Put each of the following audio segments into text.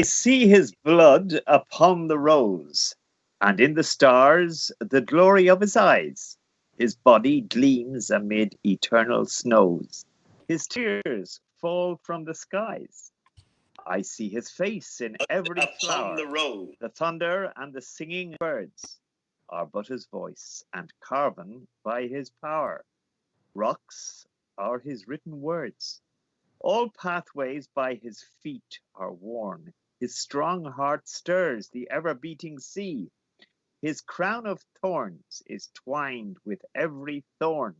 I see his blood upon the rose, and in the stars the glory of his eyes. His body gleams amid eternal snows. His tears fall from the skies. I see his face in every Upon the flower. road. The thunder and the singing birds are but his voice, and carven by his power. Rocks are his written words. All pathways by his feet are worn. His strong heart stirs the ever beating sea. His crown of thorns is twined with every thorn.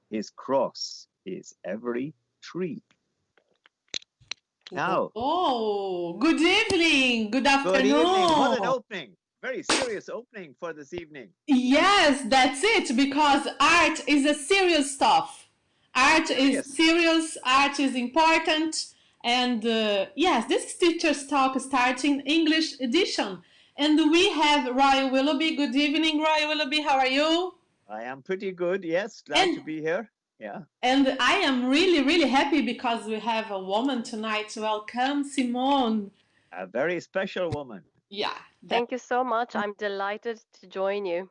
His cross is every tree. Now, Oh, good evening, good good evening. What an afternoon. opening. Very serious opening for this evening. Yes, that's it, because art is a serious stuff. Art is Serious. serious, art is important. And yes, this is Teacher's Talk starting English edition. And we have Roy Willoughby. Good evening, Roy Willoughby. How are you? I am pretty good. Yes, glad And to be here. Yeah. and I am really, really happy because we have a woman tonight. Welcome, Simone. A very special woman. Yeah, that. Thank you so much. I'm delighted to join you.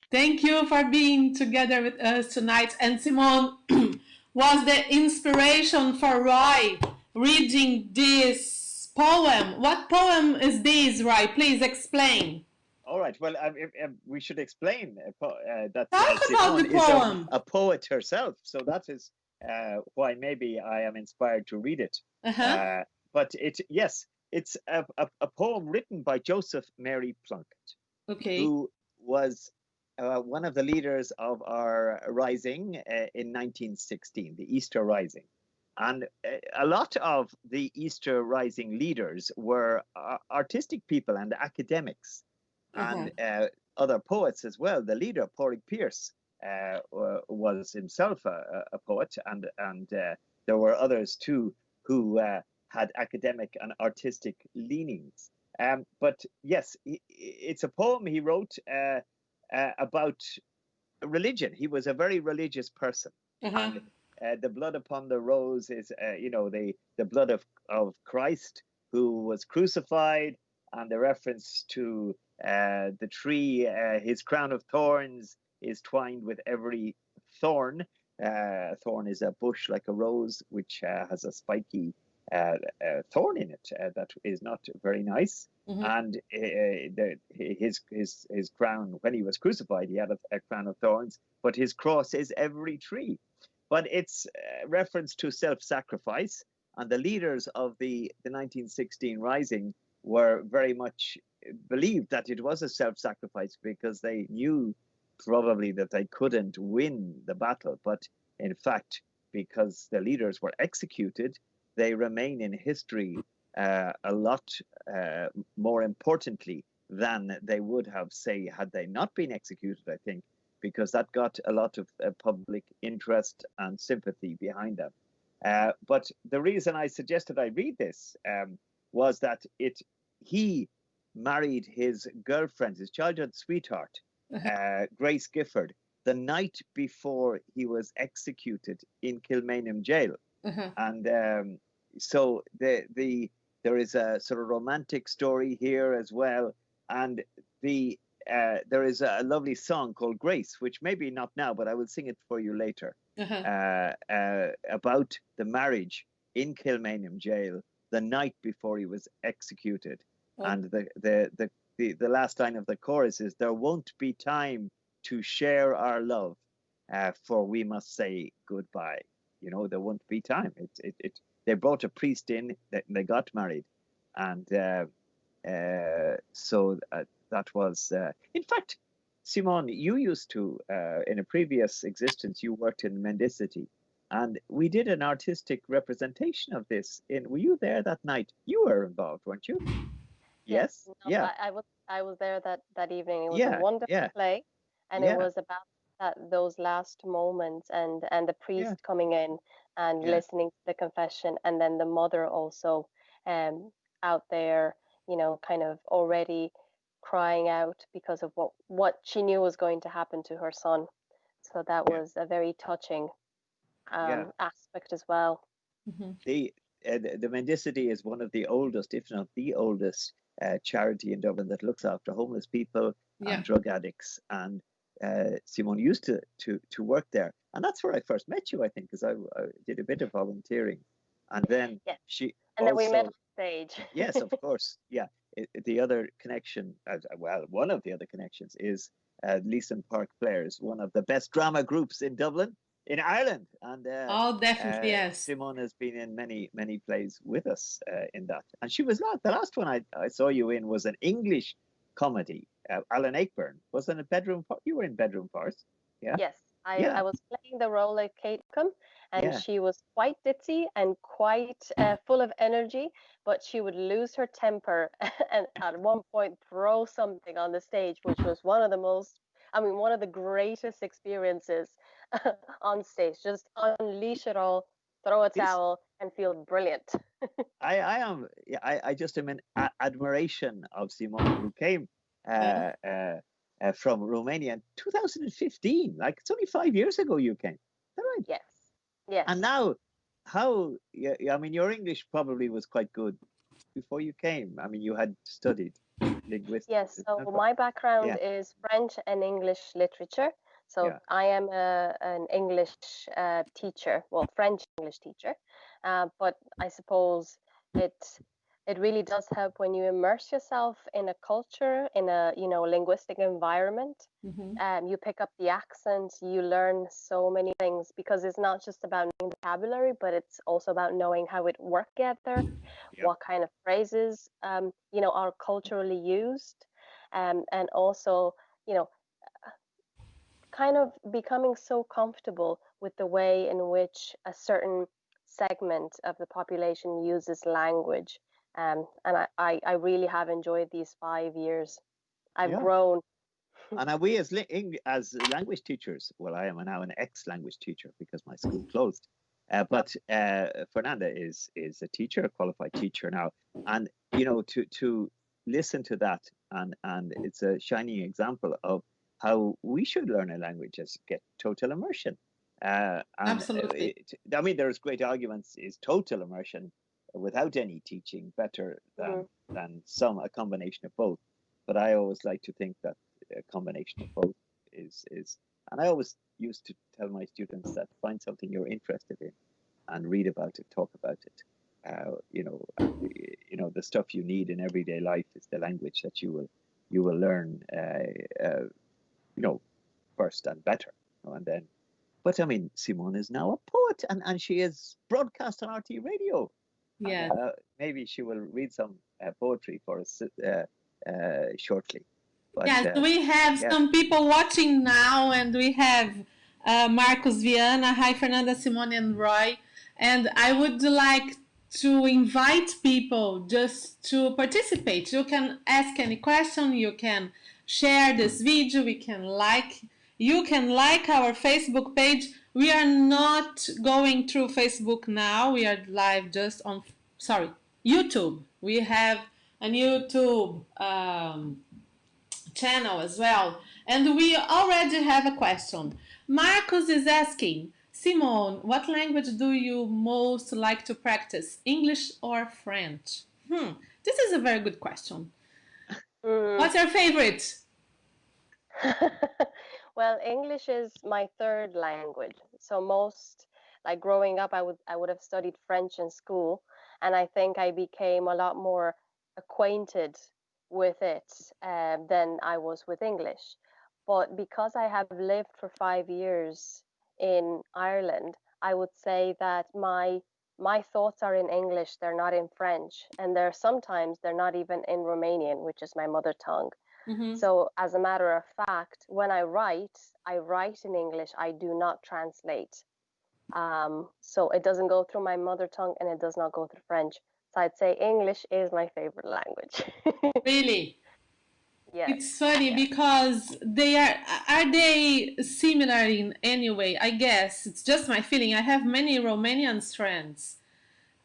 Thank you for being together with us tonight. And Simone was the inspiration for Roy reading this poem. What poem is this, Roy? Please explain. All right. Well, we should explain that Talk about the Simone is poem. a poet herself. So that is why maybe I am inspired to read it. Uh-huh. But yes, it's a poem written by Joseph Mary Plunkett, Okay. who was one of the leaders of our rising in 1916, the Easter Rising. And a lot of the Easter Rising leaders were artistic people and academics and other poets as well. The leader, Pádraig Pearse, was himself a poet, and there were others too who had academic and artistic leanings. But yes, it's a poem he wrote about religion. He was a very religious person, and the blood upon the rose is, the blood of Christ who was crucified, and the reference to the tree, his crown of thorns is twined with every thorn. Thorn is a bush like a rose, which has a spiky thorn in it that is not very nice. And his crown, when he was crucified, he had a crown of thorns, but his cross is every tree. But it's reference to self-sacrifice, and the leaders of the 1916 Rising were very much believed that it was a self-sacrifice because they knew probably that they couldn't win the battle. But in fact, because the leaders were executed, they remain in history a lot more importantly than they would have, say, had they not been executed, I think, because that got a lot of public interest and sympathy behind them. But the reason I suggested I read this was that he married his girlfriend, his childhood sweetheart, Grace Gifford, the night before he was executed in Kilmainham jail. And so there is a sort of romantic story here as well. And there is a lovely song called Grace, which maybe not now, but I will sing it for you later, about the marriage in Kilmainham jail the night before he was executed. And the last line of the chorus is, "There won't be time to share our love, for we must say goodbye." You know, there won't be time. They brought a priest in, they got married, and so that was. In fact, Simone, you used to, in a previous existence, you worked in mendicity, and we did an artistic representation of this. Were you there that night? You were involved, weren't you? Yes. No, Yeah. I was there that evening. It was a Yeah. wonderful Yeah. play, and it Yeah. was about those last moments and the Yeah. priest coming in and Yeah. listening to the confession, and then the mother also out there, kind of already crying out because of what she knew was going to happen to her son. So that Yeah. was a very touching Yeah. aspect as well. The the Mendicity is one of the oldest, if not the oldest, charity in Dublin that looks after homeless people and drug addicts. And Simone used to work there, and that's where I first met you, I think, because I did a bit of volunteering, and then she and then also, we met on stage. Yes, of course, yeah. The other connection, well, one of the other connections is Leeson Park Players, one of the best drama groups in Dublin, in Ireland, and Oh, definitely, yes. Simone has been in many plays with us in that, and she was the last one I saw you in was an English comedy. Alan Ayckbourn was in a bedroom. You were in Bedroom Farce, yeah. Yes, I was playing the role of Kate Cookham, and she was quite ditzy and quite full of energy, but she would lose her temper and at one point throw something on the stage, which was one of the greatest experiences on stage. Just unleash it all, throw a towel, and feel brilliant. I just am in admiration of Simone, who came from Romania in 2015. Like, it's only 5 years ago you came. Is that right? Yes. Yes. And now, I mean, your English probably was quite good before you came. I mean, you had studied linguistics. Yes, so my background is French and English literature. So I am an English teacher, well, French English teacher. But I suppose it really does help when you immerse yourself in a culture, in a linguistic environment. You pick up the accent, you learn so many things, because it's not just about knowing vocabulary, but it's also about knowing how it works together, what kind of phrases are culturally used, and also kind of becoming so comfortable with the way in which a certain segment of the population uses language. And I really have enjoyed these 5 years. I've grown. And we as language teachers, well, I am now an ex-language teacher because my school closed. But Fernanda is a teacher, a qualified teacher now. And, to listen to that, and it's a shining example of how we should learn a language, is get total immersion. Absolutely. I mean, there's great arguments, is total immersion without any teaching better than a combination of both. But I always like to think that a combination of both is, and I always used to tell my students that find something you're interested in and read about it, talk about it. The stuff you need in everyday life is the language that you will learn, first and better, and then. But I mean, Simone is now a poet, and she is broadcast on RT Radio. Yeah. Maybe she will read some poetry for us shortly. But, yes, we have some people watching now, and we have Marcos Viana. Hi, Fernanda, Simone, and Roy. And I would like to invite people just to participate. You can ask any question. You can share this video. You can like our Facebook page. We are not going through Facebook now. We are live just on, YouTube. We have a YouTube channel as well. And we already have a question. Marcus is asking, Simone, what language do you most like to practice, English or French? This is a very good question. What's your favorite? Well, English is my third language. So like growing up, I would have studied French in school, and I think I became a lot more acquainted with it than I was with English. But because I have lived for 5 years in Ireland, I would say that my thoughts are in English, they're not in French, and sometimes they're not even in Romanian, which is my mother tongue. So as a matter of fact, when I write in English, I do not translate. So it doesn't go through my mother tongue, and it does not go through French. So I'd say English is my favorite language. Really? Yes. It's funny because are they similar in any way? I guess it's just my feeling. I have many Romanian friends,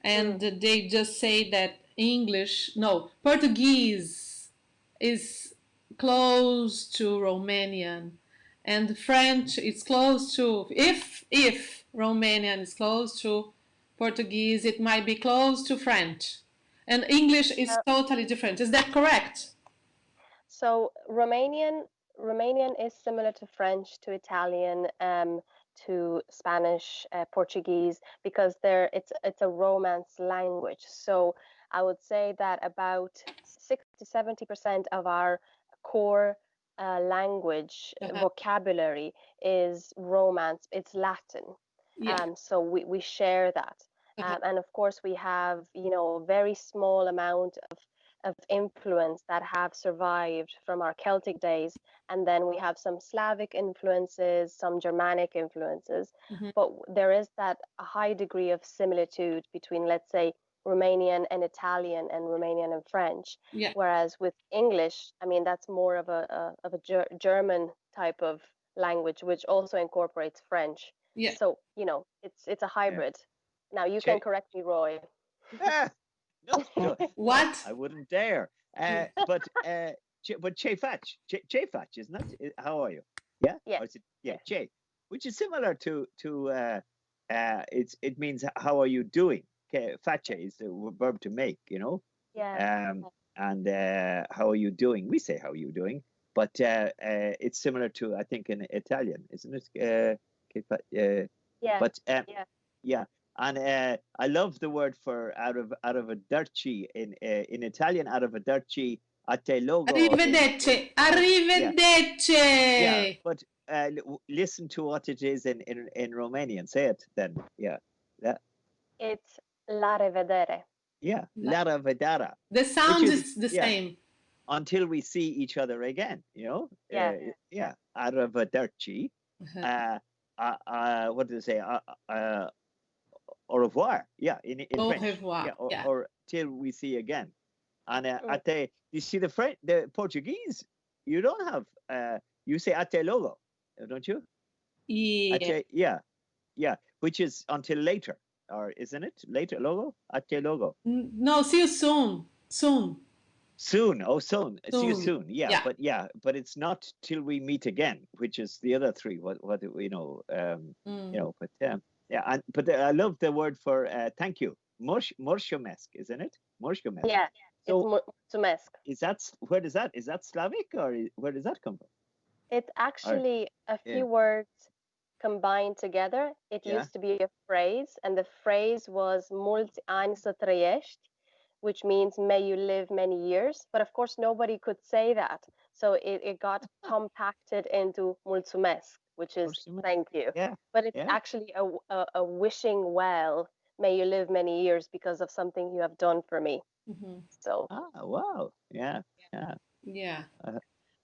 and they just say that Portuguese is close to Romanian, and French is close to, if Romanian is close to Portuguese, it might be close to French. And English is totally different. Is that correct? So Romanian is similar to French, to Italian, to Spanish, Portuguese, because it's a Romance language. So I would say that about 60 to 70% of our core language vocabulary is Romance. It's Latin. So we share that. And of course, we have, a very small amount of influence that have survived from our Celtic days. And then we have some Slavic influences, some Germanic influences. But there is that a high degree of similitude between, let's say, Romanian and Italian and Romanian and French. Whereas with English, I mean, that's more of a German type of language, which also incorporates French. So, it's a hybrid. Now you can correct me, Roy. No, what? I wouldn't dare. But Chefach, isn't it? How are you? Yeah. Yeah. Che, which is similar to it means how are you doing? Face is the verb to make, Yeah. And how are you doing? We say how are you doing, but it's similar to, I think, in Italian, isn't it? Yeah. But yeah. And I love the word for out of a dirty in Italian. Out of a dirty, a te logo. Arrivederci. Arrivederci. Yeah, but listen to what it is in Romanian. Say it then. Yeah. It's la rivedere. Yeah, la rivedere. The sound is the same. Until we see each other again, Yeah. Arrivederci. What do they say? Au revoir. Yeah, in Au French. revoir. Yeah, or till we see again. And you see the Portuguese, you don't have you say até logo, don't you? Yeah. Yeah, which is until later, or isn't it? Later logo? Até logo. No, see you soon. Soon. Oh, soon. See you soon. Yeah, but it's not till we meet again, which is the other three. What but yeah, but I love the word for thank you. Morshomesk, isn't it? Morshomesk. Yeah, so, it's morshomesk. Where does that? Is that Slavic, or where does that come from? It's actually a few words combined together. It used to be a phrase, and the phrase was mulți ani să trăiești, which means may you live many years. But of course, nobody could say that. So it got compacted into mulțumesc, which is thank you. Yeah. But it's actually a wishing well, may you live many years because of something you have done for me. So. Wow. Yeah.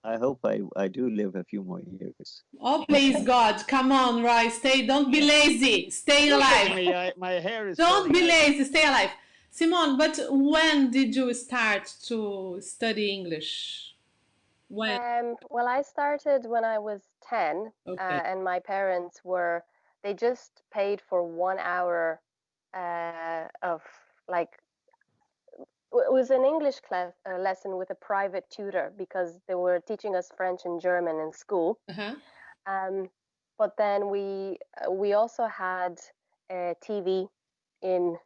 I hope I do live a few more years. Oh, please, God, come on, Roy, don't be lazy, stay alive. My hair is. Don't be lazy, stay alive. Simone, but when did you start to study English? When? Well, I started when I was 10, and my parents they just paid for 1 hour of it was an English class lesson with a private tutor, because they were teaching us French and German in school. But then we also had TV in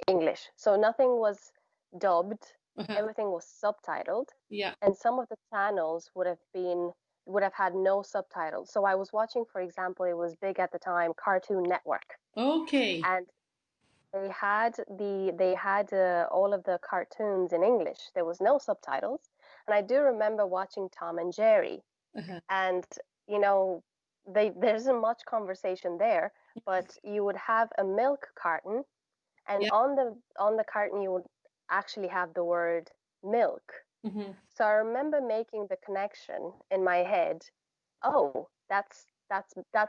English, so nothing was dubbed. Everything was subtitled. Yeah. And some of the channels would have had no subtitles. So I was watching, for example, it was big at the time, Cartoon Network. Okay. And they had all of the cartoons in English. There was no subtitles. And I do remember watching Tom and Jerry. And there isn't much conversation there, but you would have a milk carton, and on the carton you would actually have the word milk. So I remember making the connection in my head. Oh, that's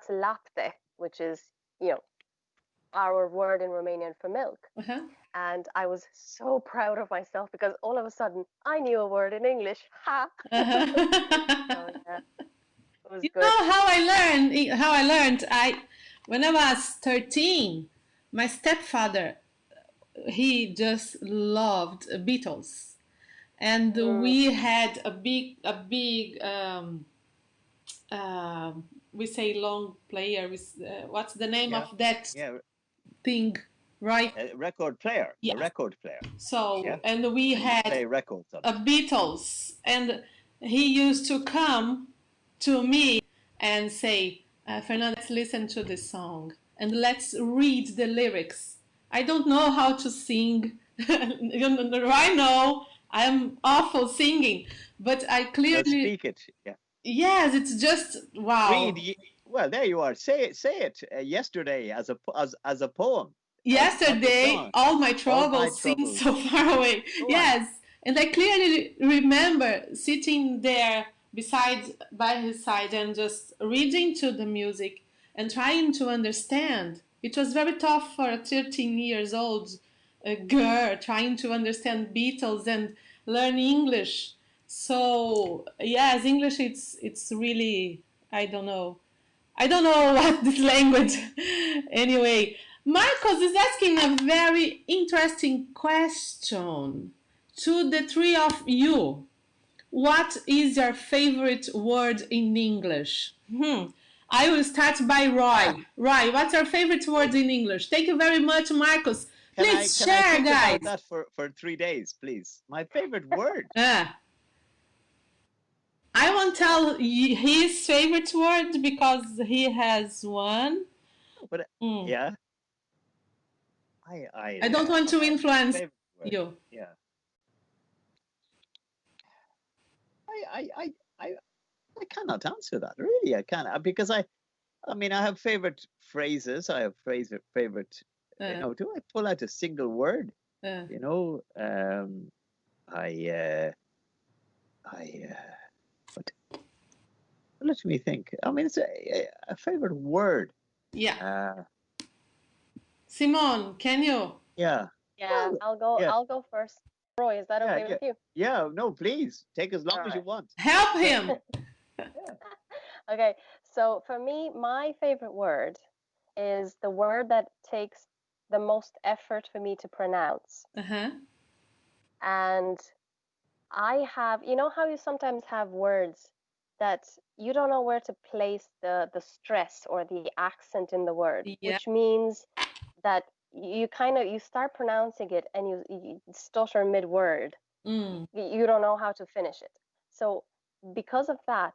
lapte, which is our word in Romanian for milk. And I was so proud of myself, because all of a sudden I knew a word in English. Ha! So, it was good. Know how I learned? When I was 13, my stepfather, he just loved Beatles, and we had a big we say long player. What's the name of that thing? right? A record player. Yes. A record player. So, Yeah. and we had play records on a Beatles, and he used to come to me and say, Fernanda, let's listen to this song and let's read the lyrics. I don't know how to sing. Right now, I'm awful singing, but I clearly speak it. Yeah. Yes, it's just wow. Read. Well, there you are. Say it. Yesterday as a poem. Yesterday, all my troubles seemed so far away. Yes, and I clearly remember sitting there by his side and just reading to the music and trying to understand. It was very tough for a 13 years old girl trying to understand Beatles and learn English. So yes, English it's really I don't know what this language. Anyway, Marcos is asking a very interesting question to the three of you. What is your favorite word in English? I will start by Roy. Roy, what's your favorite word in English? Thank you very much, Marcos. Please share, I think guys. about that for 3 days, please. My favorite word. I won't tell his favorite word because he has one. But yeah, I don't want to influence you. Yeah. I cannot answer that. Really, I can't, because I mean, I have favorite phrases. I have favorite. You know, do I pull out a single word? You know, but let me think. I mean, it's a favorite word. Yeah. Simone, can you? Yeah. Yeah, well, I'll go first. Roy, is that okay with you? Yeah, no, please. Take as long as you want. Help him. Okay, so for me, my favorite word is the word that takes the most effort for me to pronounce. And I have, you know how you sometimes have words that you don't know where to place the stress or the accent in the word, which means that you start pronouncing it and you stutter mid-word. You don't know how to finish it. So because of that,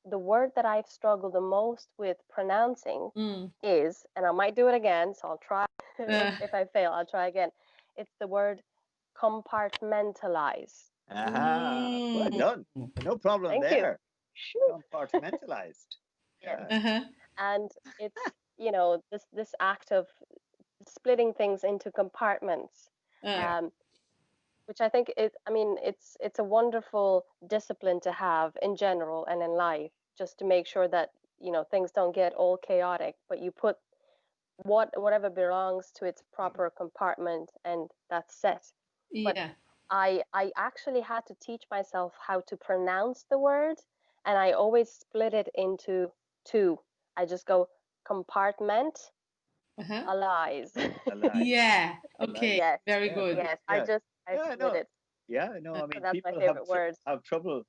the word that I've struggled the most with pronouncing is, and I might do it again, so I'll try. If I fail, I'll try again. It's the word compartmentalize. Well done. No problem. Thank there. You. Compartmentalized. And it's, you know, this act of splitting things into compartments, which I think it's a wonderful discipline to have in general and in life, just to make sure that, you know, things don't get all chaotic, but you put whatever belongs to its proper compartment, and that's set. But I actually had to teach myself how to pronounce the word, and I always split it into two. I just go compartment, allies. Yeah. Okay. Yes. Very good. Yes. I split it. Yeah. No. I mean, so that's people my favorite word. have trouble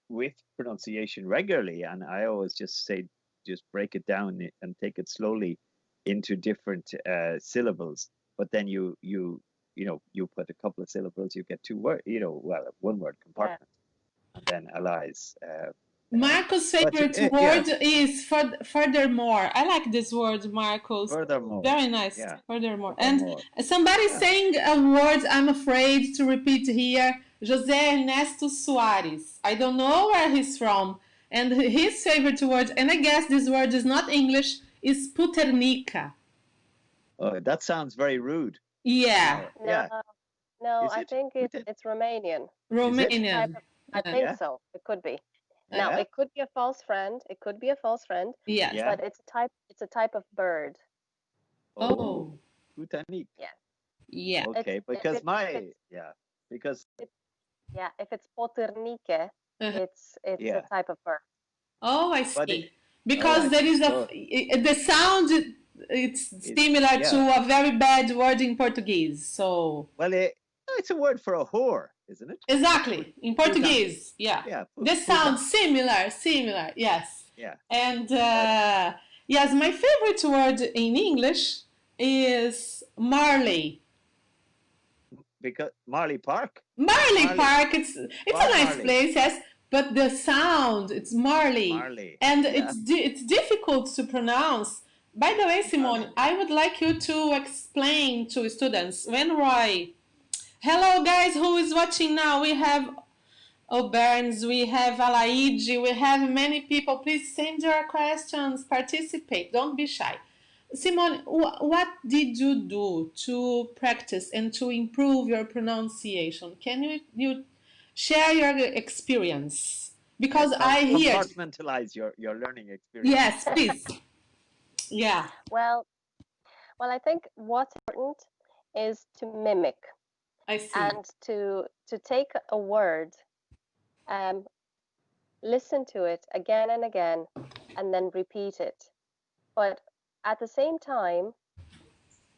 with pronunciation regularly, and I always just say, just break it down and take it slowly into different syllables. But then you put a couple of syllables, you get two words. You know, well, one word, compartment, and then allies. Marco's favorite word is furthermore. I like this word, Marcos. Furthermore. Very nice. Yeah. Furthermore. And somebody's saying a word I'm afraid to repeat here. José Ernesto Soares. I don't know where he's from. And his favorite word, and I guess this word is not English, is puternica. Oh, that sounds very rude. Yeah. No, I think it's Romanian. Romanian. I think so. It could be. Now, it could be a false friend. It could be a false friend. Yeah. But it's a type of bird. Oh. Puternik. Yeah. Yeah. Okay, because if it's poternike, it's a type of bird. Oh, I see. Because there is the sound, it's similar to a very bad word in Portuguese. So. Well, it's a word for a whore, isn't it? Exactly. In Portuguese, yeah. This sounds similar, yes. Yeah. And yes, my favorite word in English is Marley. Because Marley Park. Marley Park. It's a nice Marley. place, yes. But the sound, it's Marley. Marley. And yeah. it's difficult to pronounce. By the way, Simone, Marley. I would like you to explain to students when Roy. Hello, guys, who is watching now? We have O'Burns, we have Alaide, we have many people. Please send your questions, participate, don't be shy. Simone, what did you do to practice and to improve your pronunciation? Can you share your experience? Because I hear... Compartmentalize your learning experience. Yes, please. Yeah. Well, I think what's important is to mimic. I see. And to take a word, listen to it again and again, and then repeat it. But at the same time,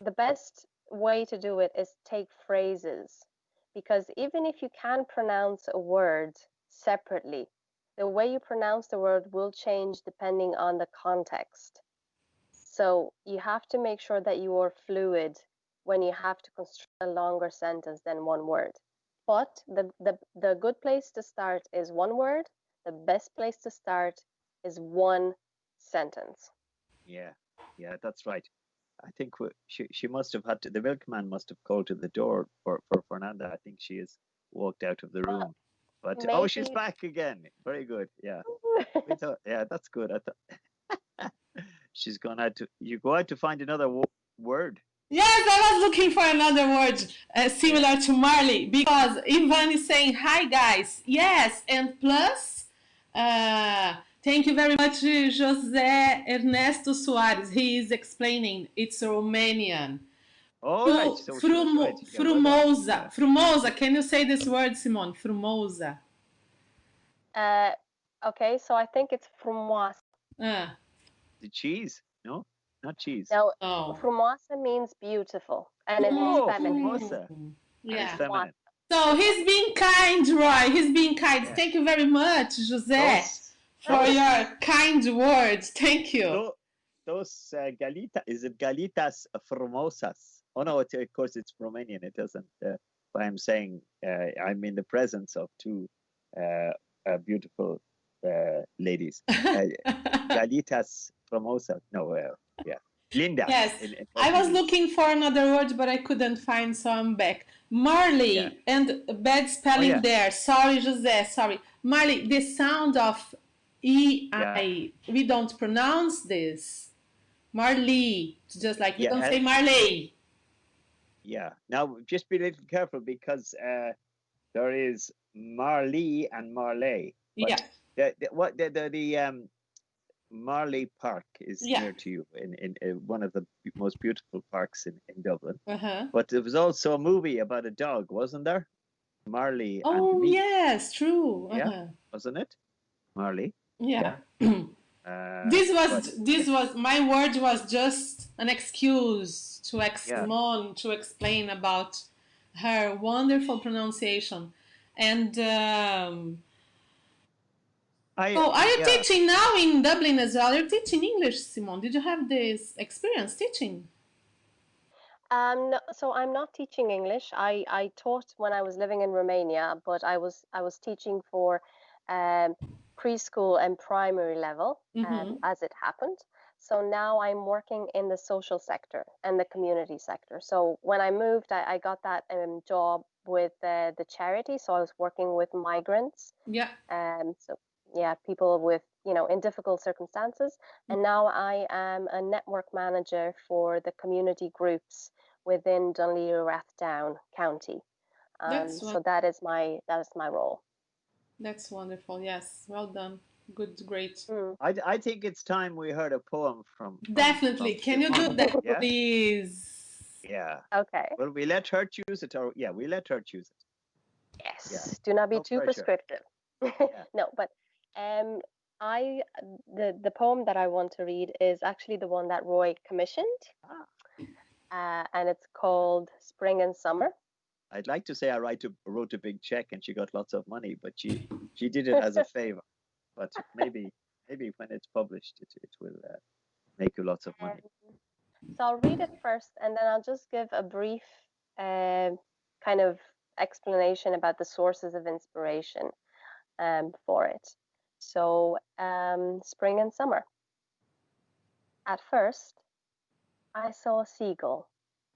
the best way to do it is take phrases, because even if you can pronounce a word separately, the way you pronounce the word will change depending on the context. So you have to make sure that you are fluid when you have to construct a longer sentence than one word. But the good place to start is one word. The best place to start is one sentence. Yeah, that's right. I think she must have had to, the milkman must have called to the door for Fernanda. I think she has walked out of the room. But maybe... oh, she's back again. Very good. Yeah. We thought, yeah, that's good. I thought she's gone out to, you go out to find another word. Yes, I was looking for another word similar to Marley, because Ivan is saying, hi guys. Yes, and plus, thank you very much, José Ernesto Soares. He is explaining it's Romanian. Oh, right. So Frumosa. Well, Frumosa. Can you say this word, Simone? Frumosa. Okay, so I think it's frumoasa. The cheese? No, not cheese. No, frumoasa means beautiful, and it's feminine. Frumosa. Yeah. Feminine. So he's being kind, Roy. He's being kind. Yeah. Thank you very much, José, for your kind words. Thank you. Those is it galitas formosas? Oh no, of course it's Romanian. It doesn't. But I'm saying I'm in the presence of two beautiful ladies. Galitas formosas. No, yeah. Linda. Yes, I was looking for another word, but I couldn't find, so I'm back. Marley, and bad spelling there. Sorry, José, sorry. Marley, the sound of E-I, we don't pronounce this. Marley, just like we don't say Marley. Yeah, now just be a little careful, because there is Marley and Marley. Yeah. The Marley Park is near to you, in one of the most beautiful parks in Dublin. But there was also a movie about a dog, wasn't there? Marley and Me. Yes, true. Yeah, wasn't it? Marley. Yeah. This was my word was just an excuse to Simone to explain about her wonderful pronunciation. And are you teaching now in Dublin as well? You're teaching English, Simone. Did you have this experience teaching? No, so I'm not teaching English. I taught when I was living in Romania, but I was teaching for preschool and primary level, as it happened. So now I'm working in the social sector and the community sector. So when I moved, I got that job with the charity. So I was working with migrants. Yeah. So yeah, people with, in difficult circumstances. And now I am a network manager for the community groups within Dunleary-Rathdown County. So that is my role. That's wonderful. Yes, well done. Good, great. I think it's time we heard a poem from Definitely. Can you do that, please? Yeah. Okay. Well, we let her choose it, or we let her choose it. Yes. Yeah. Do not be too prescriptive. No, but the poem that I want to read is actually the one that Roy commissioned, and it's called Spring and Summer. I'd like to say I wrote a big check and she got lots of money, but she did it as a favor. But maybe when it's published, it will make you lots of money. So I'll read it first, and then I'll just give a brief kind of explanation about the sources of inspiration for it. So, spring and summer. At first, I saw a seagull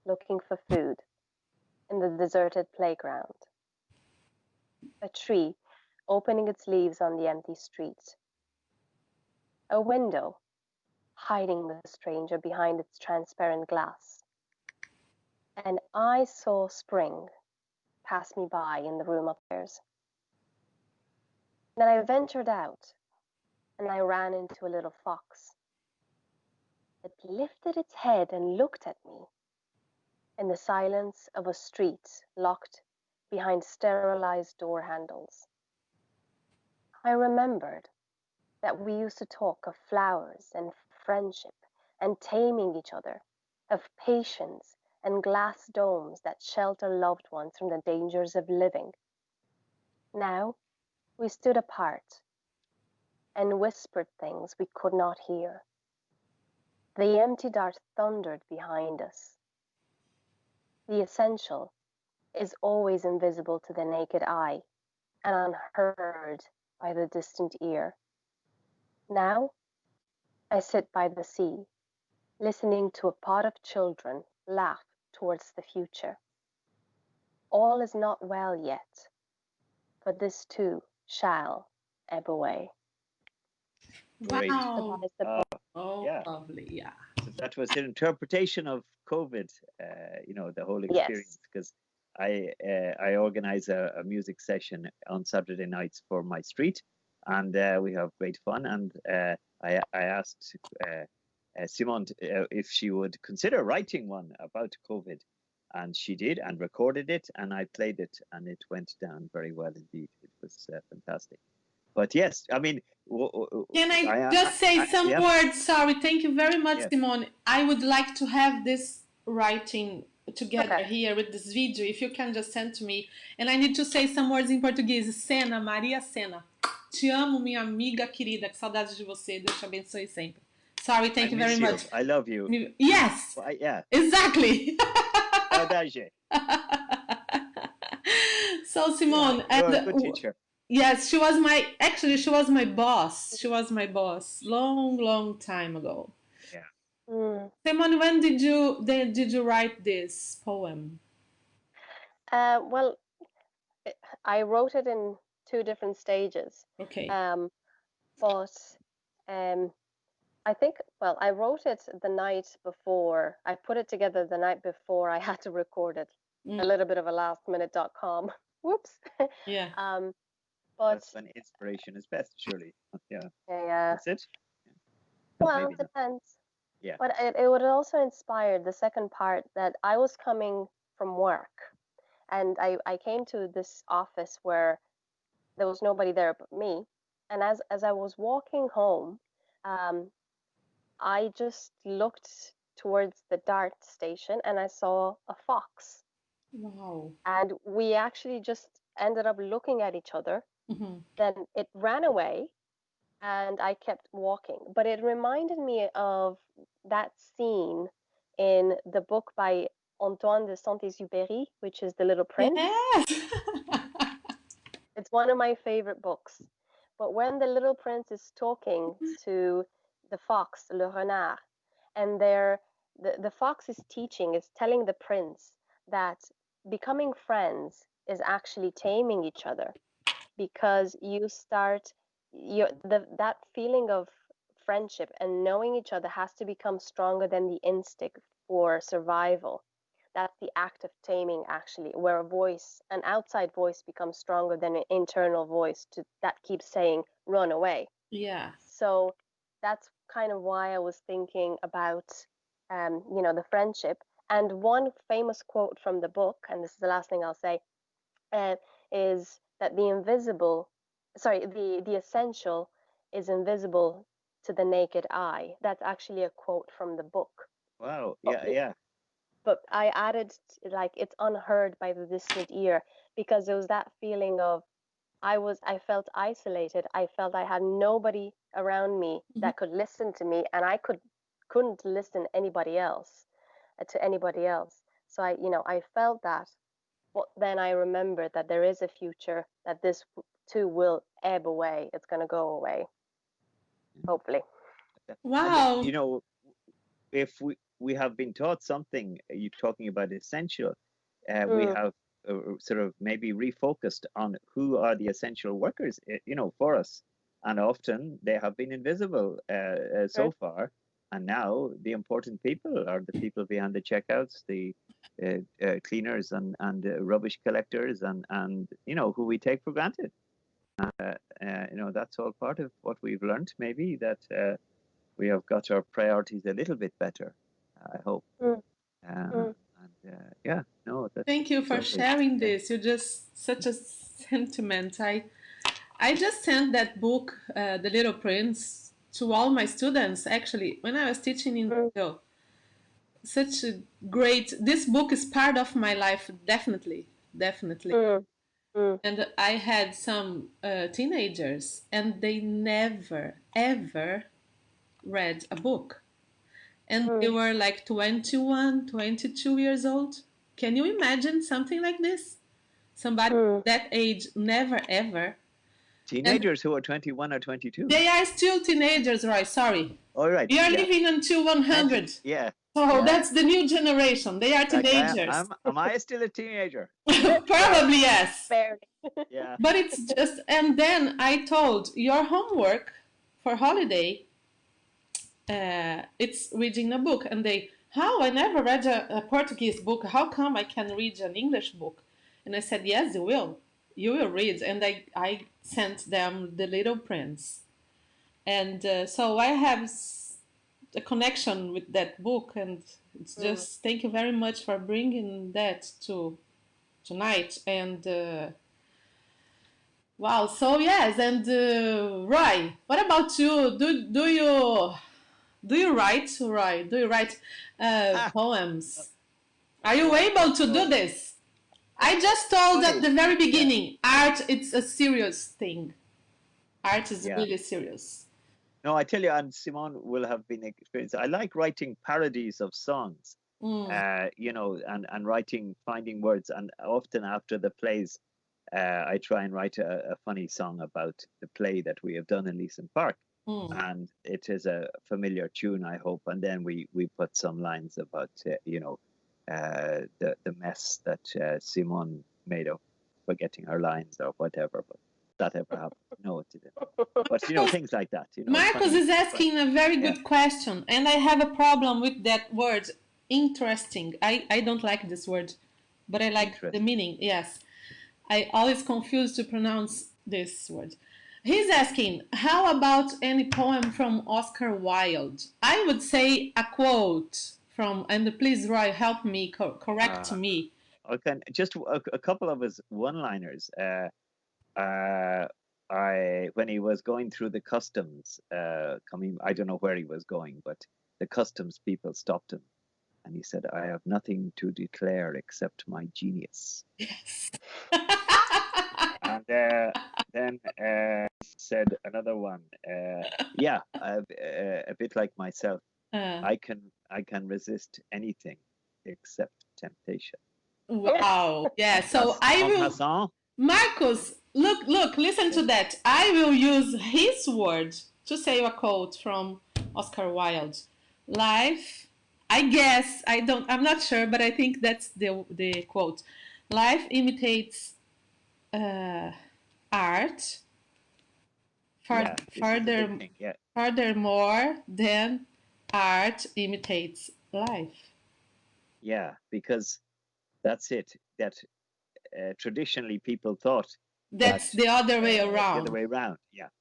looking for food in the deserted playground, a tree opening its leaves on the empty street, a window hiding the stranger behind its transparent glass. And I saw spring pass me by in the room upstairs. Then I ventured out and I ran into a little fox. It lifted its head and looked at me in the silence of a street locked behind sterilized door handles. I remembered that we used to talk of flowers and friendship and taming each other, of patience and glass domes that shelter loved ones from the dangers of living. Now we stood apart and whispered things we could not hear. The empty dark thundered behind us. The essential is always invisible to the naked eye and unheard by the distant ear. Now I sit by the sea, listening to a pod of children laugh towards the future. All is not well yet, but this too shall ebb away. Great. Wow. Oh, Yeah. lovely. Yeah. So that was an interpretation of COVID, the whole experience. Because I organize a music session on Saturday nights for my street, and we have great fun. And I asked Simone if she would consider writing one about COVID, and she did, and recorded it, and I played it, and it went down very well indeed. It was fantastic. But yes, I mean, can I just say some words? Sorry, thank you very much, yes. Simone. I would like to have this writing together here with this video. If you can just send to me. And I need to say some words in Portuguese. Sena, Maria Sena. Te amo, minha amiga querida. Que saudade de você. Deus te abençoe sempre. Sorry, thank you very much. I love you. Yes. Well, yeah. Exactly. So Simone, you're a good teacher. Yes, she was my boss. She was my boss long time ago. Yeah. Simone, when did you write this poem? Well, I wrote it in 2 different stages. Okay. But I think, well, I wrote it the night before. I put it together the night before I had to record it. A little bit of a lastminute.com. Whoops. Yeah. But that's when inspiration is best, surely. Yeah. Yeah. That's it. Well, it depends. Yeah. But it would also inspire the second part that I was coming from work, and I came to this office where there was nobody there but me. And as I was walking home, I just looked towards the DART station and I saw a fox. Wow. And we actually just ended up looking at each other. Then it ran away and I kept walking. But it reminded me of that scene in the book by Antoine de Saint-Exupéry, which is The Little Prince. Yes. It's one of my favorite books. But when the Little Prince is talking to the fox, Le Renard, and the fox is telling the prince that becoming friends is actually taming each other, because you start that feeling of friendship and knowing each other has to become stronger than the instinct for survival. That's the act of taming, actually, where an outside voice becomes stronger than an internal voice that keeps saying, run away. Yeah. So that's kind of why I was thinking about, the friendship. And one famous quote from the book, and this is the last thing I'll say, is that the essential is invisible to the naked eye. That's actually a quote from the book. Wow. Yeah. But I added, like, it's unheard by the distant ear, because there was that feeling of I felt isolated. I felt I had nobody around me that could listen to me, and I could couldn't listen anybody else to anybody else. So I felt that, but then I remembered that there is a future, that this too will ebb away. It's going to go away, hopefully. Wow. And if we have been taught something, you're talking about essential, we have sort of maybe refocused on who are the essential workers, for us. And often they have been invisible so far. And now the important people are the people behind the checkouts, the cleaners and rubbish collectors and who we take for granted. That's all part of what we've learned, maybe, that we have got our priorities a little bit better, I hope. Thank you for sharing this. You're just such a sentiment. I just sent that book, The Little Prince, to all my students, actually, when I was teaching in Brazil. Such a great... This book is part of my life, definitely. And I had some teenagers, and they never, ever read a book. And they were like 21, 22 years old. Can you imagine something like this? Somebody that age, never, ever. Teenagers who are 21 or 22. They are still teenagers, right? Sorry. All right. We are living until 100. Yeah. So that's the new generation. They are teenagers. Am I still a teenager? Probably yes. Barely. Yeah. But it's just, and then I told, your homework for holiday, it's reading a book. And they, how? I never read a Portuguese book. How come I can read an English book? And I said, yes, you will. You will read. And I sent them The Little Prince. And so I have a connection with that book. And it's just, thank you very much for bringing that to tonight. And wow, so yes. And Roy, what about you? Do you write, Roy? Do you write poems? Are you able to do this? I just told at the very beginning, art, it's a serious thing. Art is really serious. No, I tell you, and Simone will have been experienced. I like writing parodies of songs, and finding words. And often after the plays, I try and write a funny song about the play that we have done in Leeson Park. And it is a familiar tune, I hope. And then we put some lines about, the mess that Simone made of forgetting her lines or whatever. But that ever happened? No, it didn't. But, things like that. Marcus is asking a very good question. And I have a problem with that word, interesting. I don't like this word, but I like the meaning, yes. I always confuse to pronounce this word. He's asking, how about any poem from Oscar Wilde? I would say a quote from, and please, Roy, help me, correct me. Okay, just a couple of his one-liners. When he was going through the customs, I don't know where he was going, but the customs people stopped him. And he said, I have nothing to declare except my genius. Yes. And then said another one, a bit like myself. I can resist anything except temptation. Wow. Yeah. So I will, Marcus, look, listen to that. I will use his word to say a quote from Oscar Wilde. Life, I guess, I'm not sure, but I think that's the quote. Life imitates art. Furthermore, then art imitates life. Yeah, because that's it. That traditionally people thought that's the other way around. The other way around.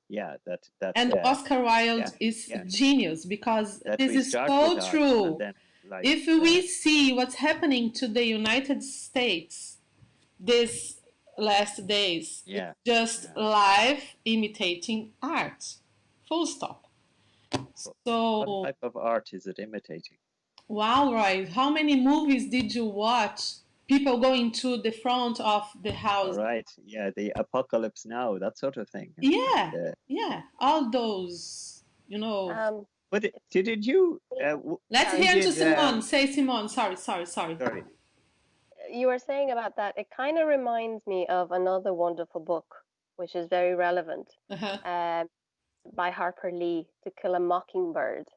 Yeah. That. And Oscar Wilde is genius, because this is so true. If we see what's happening to the United States these last days, it's just life imitating art. Full stop. So what type of art is it imitating? Wow, Roy, how many movies did you watch? People going to the front of the house. Right, yeah, the Apocalypse Now, that sort of thing. Yeah, all those, But But did you? Let's we hear to did. Simone. Say Simone. Sorry. Sorry. You were saying about that. It kind of reminds me of another wonderful book, which is very relevant, Uh-huh. by Harper Lee, To Kill a Mockingbird.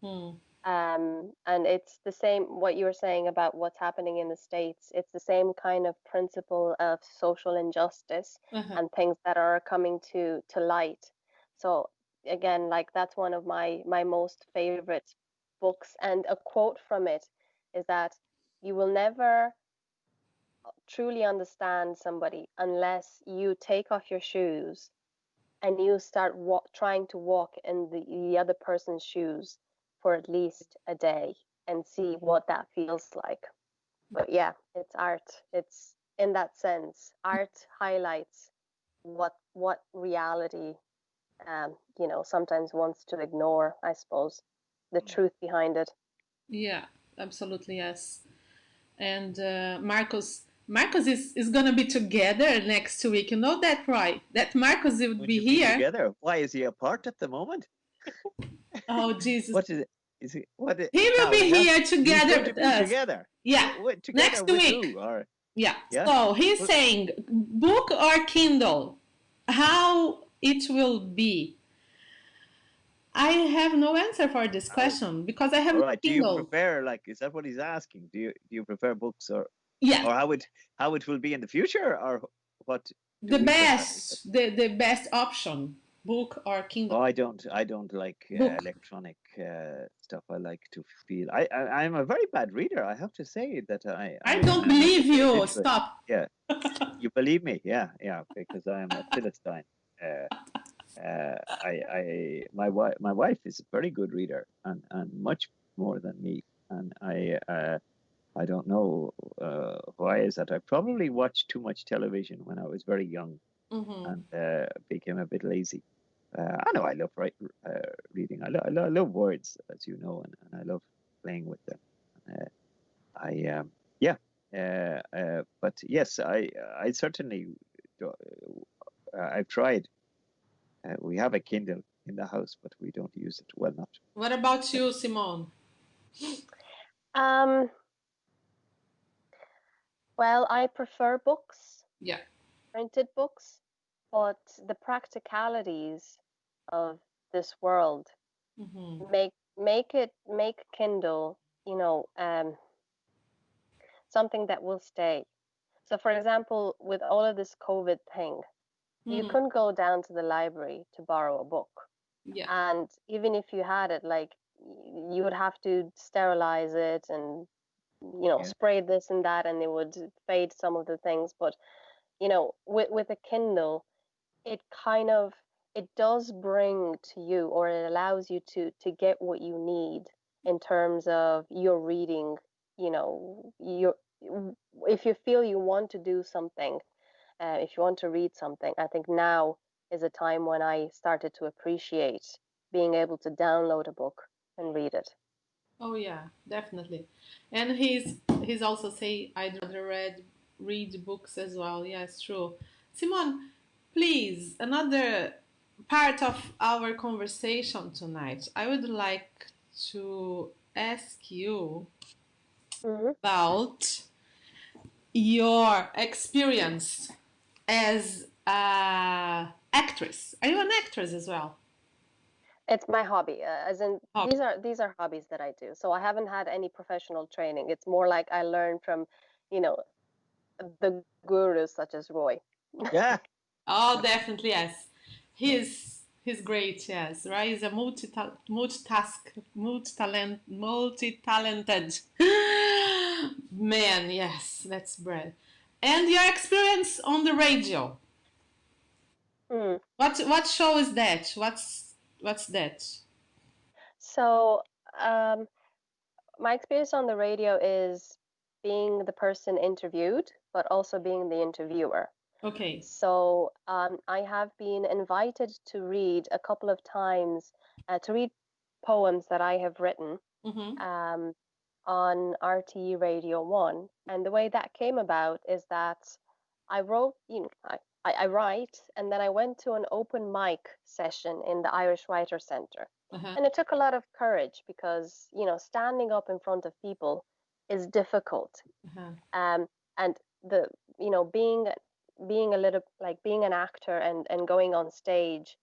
Hmm. And it's the same, what you were saying about what's happening in the States. It's the same kind of principle of social injustice Uh-huh. and things that are coming to light. So again, like that's one of my most favorite books. And a quote from it is that you will never truly understand somebody unless you take off your shoes and you start trying to walk in the other person's shoes for at least a day and see what that feels like. But yeah, it's art. It's in that sense, art highlights what reality, sometimes wants to ignore, I suppose, the truth behind it. Yeah, absolutely, yes. And Marcus is gonna be together next week. You know that, right? That Marcus would Would be you be here. together? Why is he apart at the moment? Oh Jesus. What is it? Is he what? He will Now be he has. here He's together going to with be us. together. Yeah. Together Next with week. who? Or Yeah. yeah. So he's Well, saying book or Kindle. How it will be. I have no answer for this oh, question because I have all no right. Do you Kindle. prefer like? Is that what he's asking? Do you prefer books or Yeah. how it will be in the future or what do The we prefer? best, the best option, book or Kindle. Oh, I don't like Book. electronic stuff. I like to feel. I'm a very bad reader. I have to say that I don't I'm not believe very you. literate. Stop. Yeah, you believe me? Yeah, yeah, because I am a Philistine. My wife is a very good reader and much more than me. And I don't know why is that. I probably watched too much television when I was very young Mm-hmm. and became a bit lazy. I know I love reading. I love words, as you know, and I love playing with them. Yeah. But yes, I certainly I've tried. We have a Kindle in the house, but we don't use it. Well, not. What about you, Simone? Um, well, I prefer books, Yeah. printed books, but the practicalities of this world Mm-hmm. make Kindle, something that will stay. So, for example, with all of this COVID thing, you Mm-hmm. couldn't go down to the library to borrow a book. Yeah. And even if you had it, like you would have to sterilize it and, Yeah. spray this and that, and it would fade some of the things. But, with a Kindle, it kind of it does bring to you, or it allows you to get what you need in terms of your reading. Your if you feel you want to do something, if you want to read something, I think now is a time when I started to appreciate being able to download a book and read it. Oh yeah, definitely. And he's also say I'd rather read books as well. Yes, true. Simone, please, another part of our conversation tonight. I would like to ask you Hmm. about your experience as a actress. Are you an actress as well? It's my hobby, as in Hobby. these are hobbies that I do. So I haven't had any professional training. It's more like I learned from, you know, the gurus such as Roy. Yeah. Oh, definitely yes. He's great. Yes, right. He's a multi-talented man. Yes, that's Brad. And your experience on the radio. Hmm. What show is that? What's that? So, um, my experience on the radio is being the person interviewed, but also being the interviewer. Okay. So, I have been invited to read a couple of times, to read poems that I have written, Mm-hmm. um, on RTE Radio 1. And the way that came about is that I wrote, I write, and then I went to an open mic session in the Irish Writer Centre. Uh-huh. And it took a lot of courage because, standing up in front of people is difficult. Uh-huh. And the, being a little like being an actor and going on stage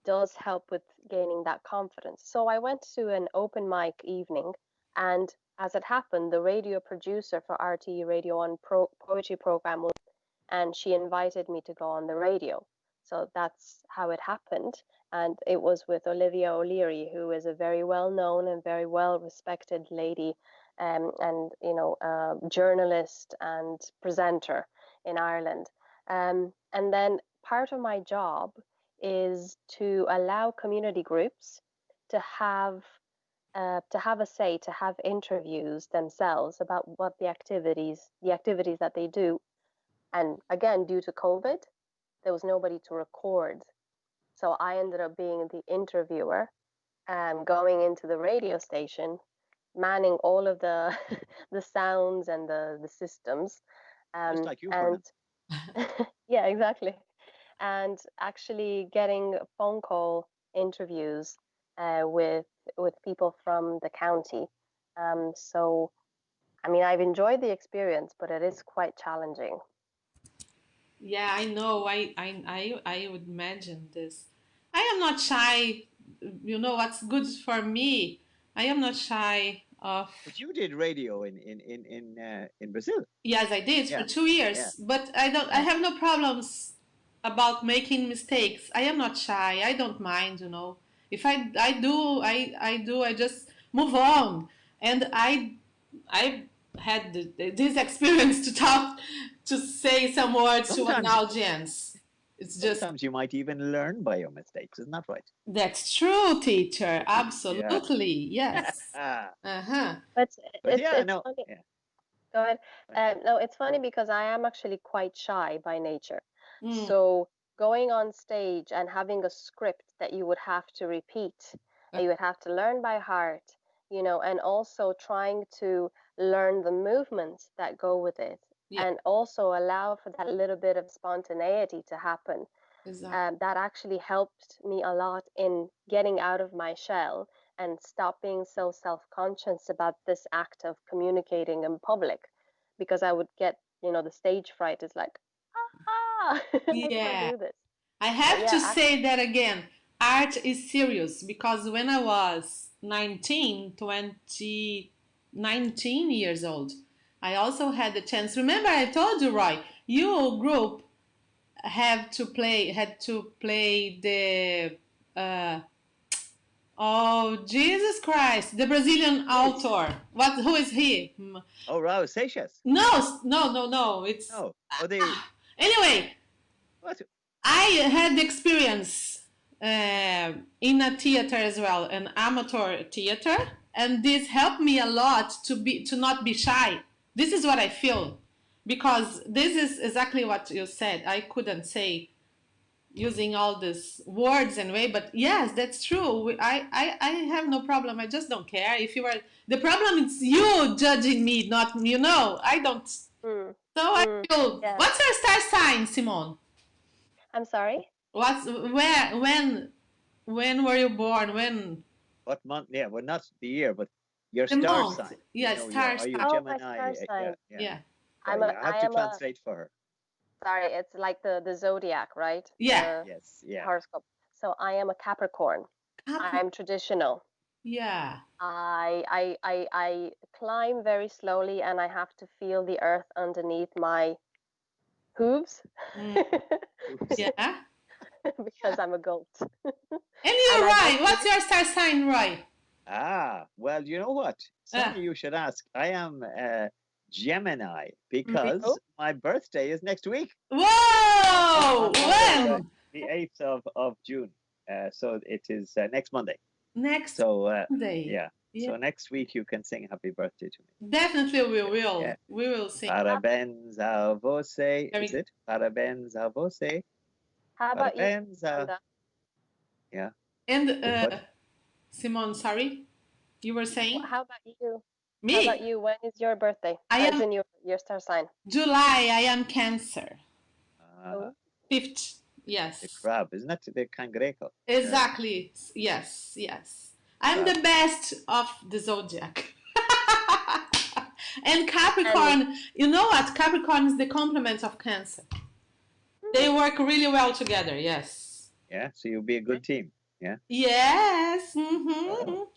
does help with gaining that confidence. So I went to an open mic evening, and as it happened, the radio producer for RTE Radio 1 poetry program was, and she invited me to go on the radio. So that's how it happened. And it was with Olivia O'Leary, who is a very well known and very well respected lady, and journalist and presenter in Ireland. And then part of my job is to allow community groups to have a say, to have interviews themselves about what the activities that they do. And again, due to COVID, there was nobody to record. So I ended up being the interviewer, going into the radio station, manning all of the the sounds and the systems. Just like you, And Fernan. yeah, exactly. And actually getting phone call interviews with people from the county. So, I mean, I've enjoyed the experience, but it is quite challenging. Yeah, I know. I would imagine this. I am not shy. You know what's good for me? I am not shy of. But you did radio in Brazil. Yes, I did for Yeah, 2 years, yeah, but I don't. I yeah. have no problems about making mistakes. I am not shy. I don't mind. If I do, I do. I just move on. And I had this experience to talk, to say some words to an Sometimes, audience. It's just sometimes you might even learn by your mistakes. Isn't that right? that's true, teacher. Yeah. Absolutely, yes. but Uh-huh. But yeah, it's no. funny. Yeah. Go ahead. No, it's funny because I am actually quite shy by nature. Mm, So going on stage and having a script that you would have to repeat, that you would have to learn by heart, and also trying to learn the movements that go with it, yeah, and also allow for that little bit of spontaneity to happen. exactly. That actually helped me a lot in getting out of my shell and stop being so self-conscious about this act of communicating in public, because I would get, the stage fright is like, I can't Yeah. do this. I But have yeah, to say that again. Art is serious because when I was 19, 20, 19 years old, I also had the chance. Remember, I told you, Roy, your group had to play the uh, oh Jesus Christ, the Brazilian Yes. author. Who is he? Oh, Raul Seixas. No, no, no, no. It's No. Oh, they. anyway. What? I had experience in a theater as well, an amateur theater, and this helped me a lot to not be shy. This is what I feel, because this is exactly what you said. I couldn't say using all these words and way, but yes, that's true. I have no problem. I just don't care if you are. The problem is you judging me, not I don't. mm, So I feel. yeah. What's your star sign, Simone? I'm sorry. What's where when were you born? When What month? Yeah, well, not the year, but your the star month? sign. Yeah, star Are you a sign. Oh, my Gemini? star Yeah, sign. yeah. Yeah, Sorry, I I have to am a translate for her. sorry. It's like the zodiac, right? yeah. The Yes, yeah. horoscope. So I am a Capricorn. Capricorn. I'm traditional. Yeah. I climb very slowly, and I have to feel the earth underneath my hooves. Mm, yeah. Because I'm a goat. And you, And I Roy. like What's your star sign, Roy? Well, you know what? Uh, Something you should ask. I am Gemini me. because my birthday is next week Whoa! on Monday, When? the 8th of June. So it is next Monday. Next So Monday. yeah. Yeah. So next week you can sing happy birthday to me. Definitely we will. Yeah. We will sing. Parabéns a você. Very Is it? Parabéns a você. How about you, Parabéns a... Amanda? Yeah. And What? Simone, sorry, you were saying How about you? me? How about you? When is your birthday? I As am in your star sign. July. I am Cancer. Uh, 5th Yes. The crab, isn't that the cangrejo? Exactly. Yes, yes. I'm Crab. the best of the zodiac. And And Capricorn, you know what? Capricorn is the complement of Cancer. They work really well together, yes. Yeah, so you'll be a good team. Yeah. Yes, There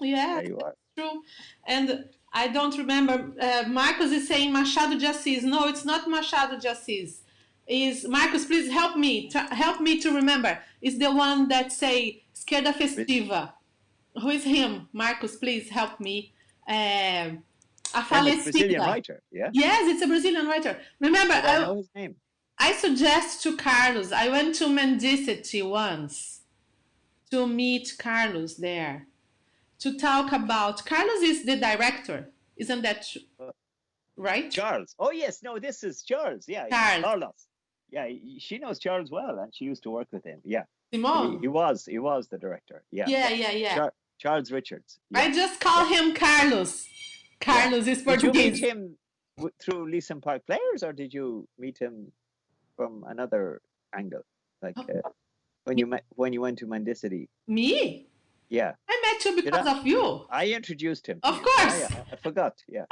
yes, you that's are. true. And I don't remember, Marcos is saying Machado de Assis. No, it's not Machado de Assis. Is Marcos, please help me. Help me to remember. It's the one that say Esquerda Festiva. Who is him? Marcos, please help me. A Famous Brazilian Falecida. writer. Yeah. Yes, it's a Brazilian writer. Remember, But I know his name. I suggest to Carlos. I went to Mendicity once to meet Carlos there to talk about. Carlos is the director, isn't that Uh, right? Charles. Oh yes, no, this is Charles. Yeah, Charles. Carlos. Yeah, she knows Charles well, and she used to work with him. Yeah, Simone. he was the director. Yeah, Yeah. Charles Richards. I Yeah, just call him Carlos. yeah. Carlos is Did you meet Portuguese. him through Leeson Park Players, or did you meet him from another angle, like when you went to Mendicity? Me? Yeah. I met you because of you. I introduced him to Of you. course. Yeah, I forgot. Yeah.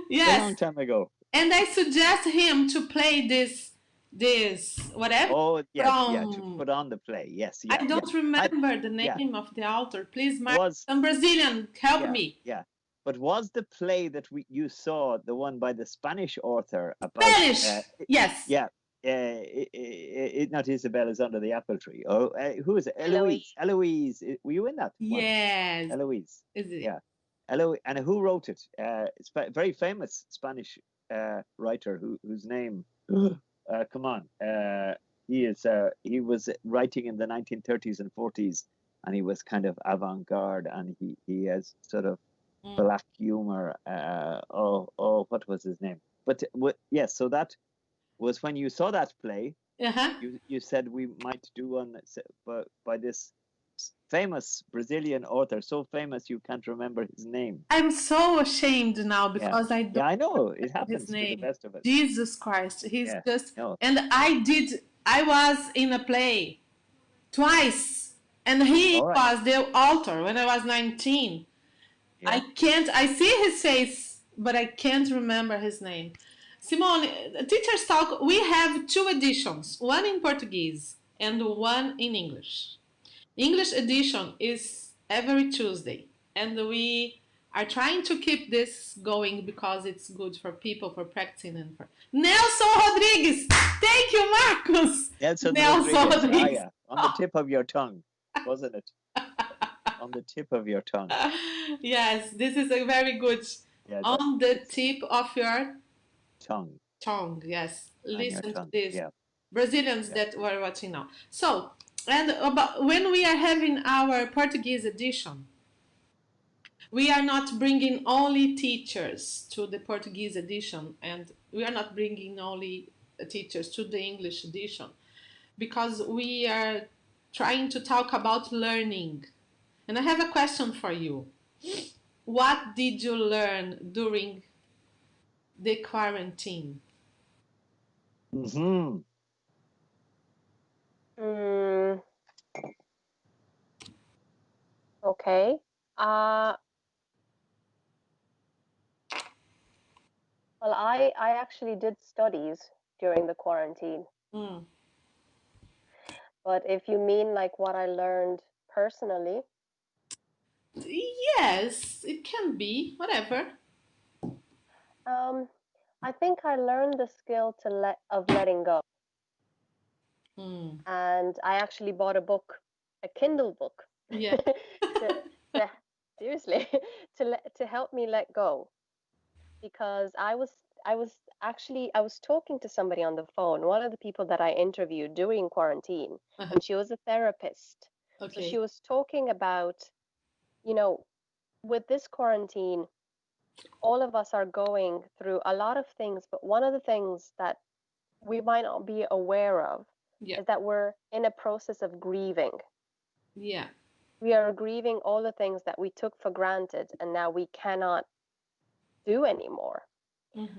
Yes. A long time ago. And I suggest him to play this whatever. Oh, yeah, to put on the play. Yes, yeah. I don't remember the name of the author. Please, some Brazilian, help me. Yeah. But was the play that you saw the one by the Spanish author about Spanish? Yes. Yeah. Not Isabel is under the apple tree. Oh, who is it? Eloise. Eloise. Were you in that? Yes. One? Eloise. Is it? Yeah. Eloise. And who wrote it? It's a very famous Spanish writer whose name. Come on. He was writing in the 1930s and 40s, and he was kind of avant-garde, and he has sort of black humor. What was his name? But yes, so that was when you saw that play. You said we might do one by this famous Brazilian author, so famous you can't remember his name. I'm so ashamed now because I don't. Yeah, I know it happens his name. to the best of us. Jesus Christ, he's just. No. And I was in a play twice, and he was the author when I was 19. Yeah. I see his face, but I can't remember his name. Simone, Teacher's Talk, we have 2 editions, one in Portuguese and one in English. English edition is every Tuesday, and we are trying to keep this going because it's good for people, for practicing and for Nelson Rodrigues. Thank you, Marcos. Nelson Rodrigues. Yeah. On the tip of your tongue, wasn't it? On the tip of your tongue. Yes, this is a very good. On the tip of your tongue. Yes. Listen to this. Yeah. Brazilians that were watching now. So, and about when we are having our Portuguese edition, we are not bringing only teachers to the Portuguese edition, and we are not bringing only teachers to the English edition, because we are trying to talk about learning. And I have a question for you. What did you learn during the quarantine? Okay. Well, I actually did studies during the quarantine. But if you mean like what I learned personally. Yes, it can be, whatever. I think I learned the skill of letting go. And I actually bought a book, a Kindle book. Yeah. Seriously, to help me let go. Because I was talking to somebody on the phone, one of the people that I interviewed during quarantine, and she was a therapist. Okay. So she was talking about, with this quarantine, all of us are going through a lot of things, but one of the things that we might not be aware of is that we're in a process of grieving. Yeah. We are grieving all the things that we took for granted and now we cannot do anymore.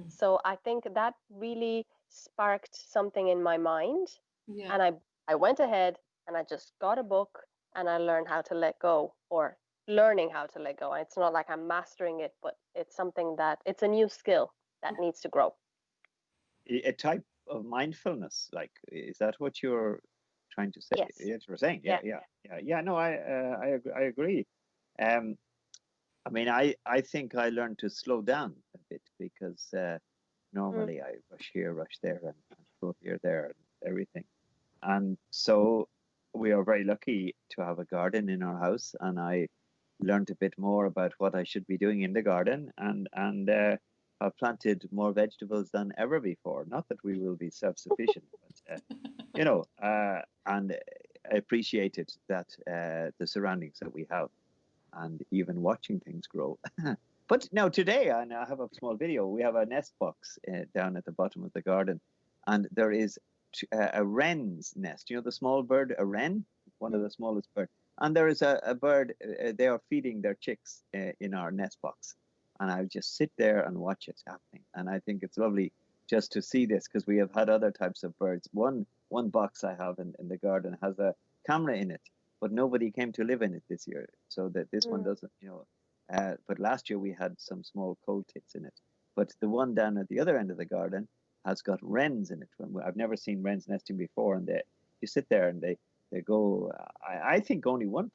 So I think that really sparked something in my mind. Yeah. And I went ahead and I just got a book and I learned how to let go, or learning how to let go. And it's not like I'm mastering it, but it's something that it's a new skill that needs to grow. A type of mindfulness, like, is that what you're trying to say? Yes. Yes, you're saying. Yeah, Yeah. yeah. No, I agree. I mean, I think I learned to slow down a bit because normally I rush here, rush there, and go here, there, and everything. And so we are very lucky to have a garden in our house, and I learned a bit more about what I should be doing in the garden, and I've planted more vegetables than ever before. Not that we will be self-sufficient, but and I appreciated that the surroundings that we have, and even watching things grow. But now today, and I have a small video, we have a nest box down at the bottom of the garden, and there is a wren's nest. You know, the small bird, a wren, one of the smallest birds. And there is a bird, they are feeding their chicks in our nest box. And I just sit there and watch it happening. And I think it's lovely just to see this, because we have had other types of birds. One box I have in the garden has a camera in it, but nobody came to live in it this year. So that this one doesn't, but last year we had some small coal tits in it. But the one down at the other end of the garden has got wrens in it. I've never seen wrens nesting before, and you sit there and they go. I think only one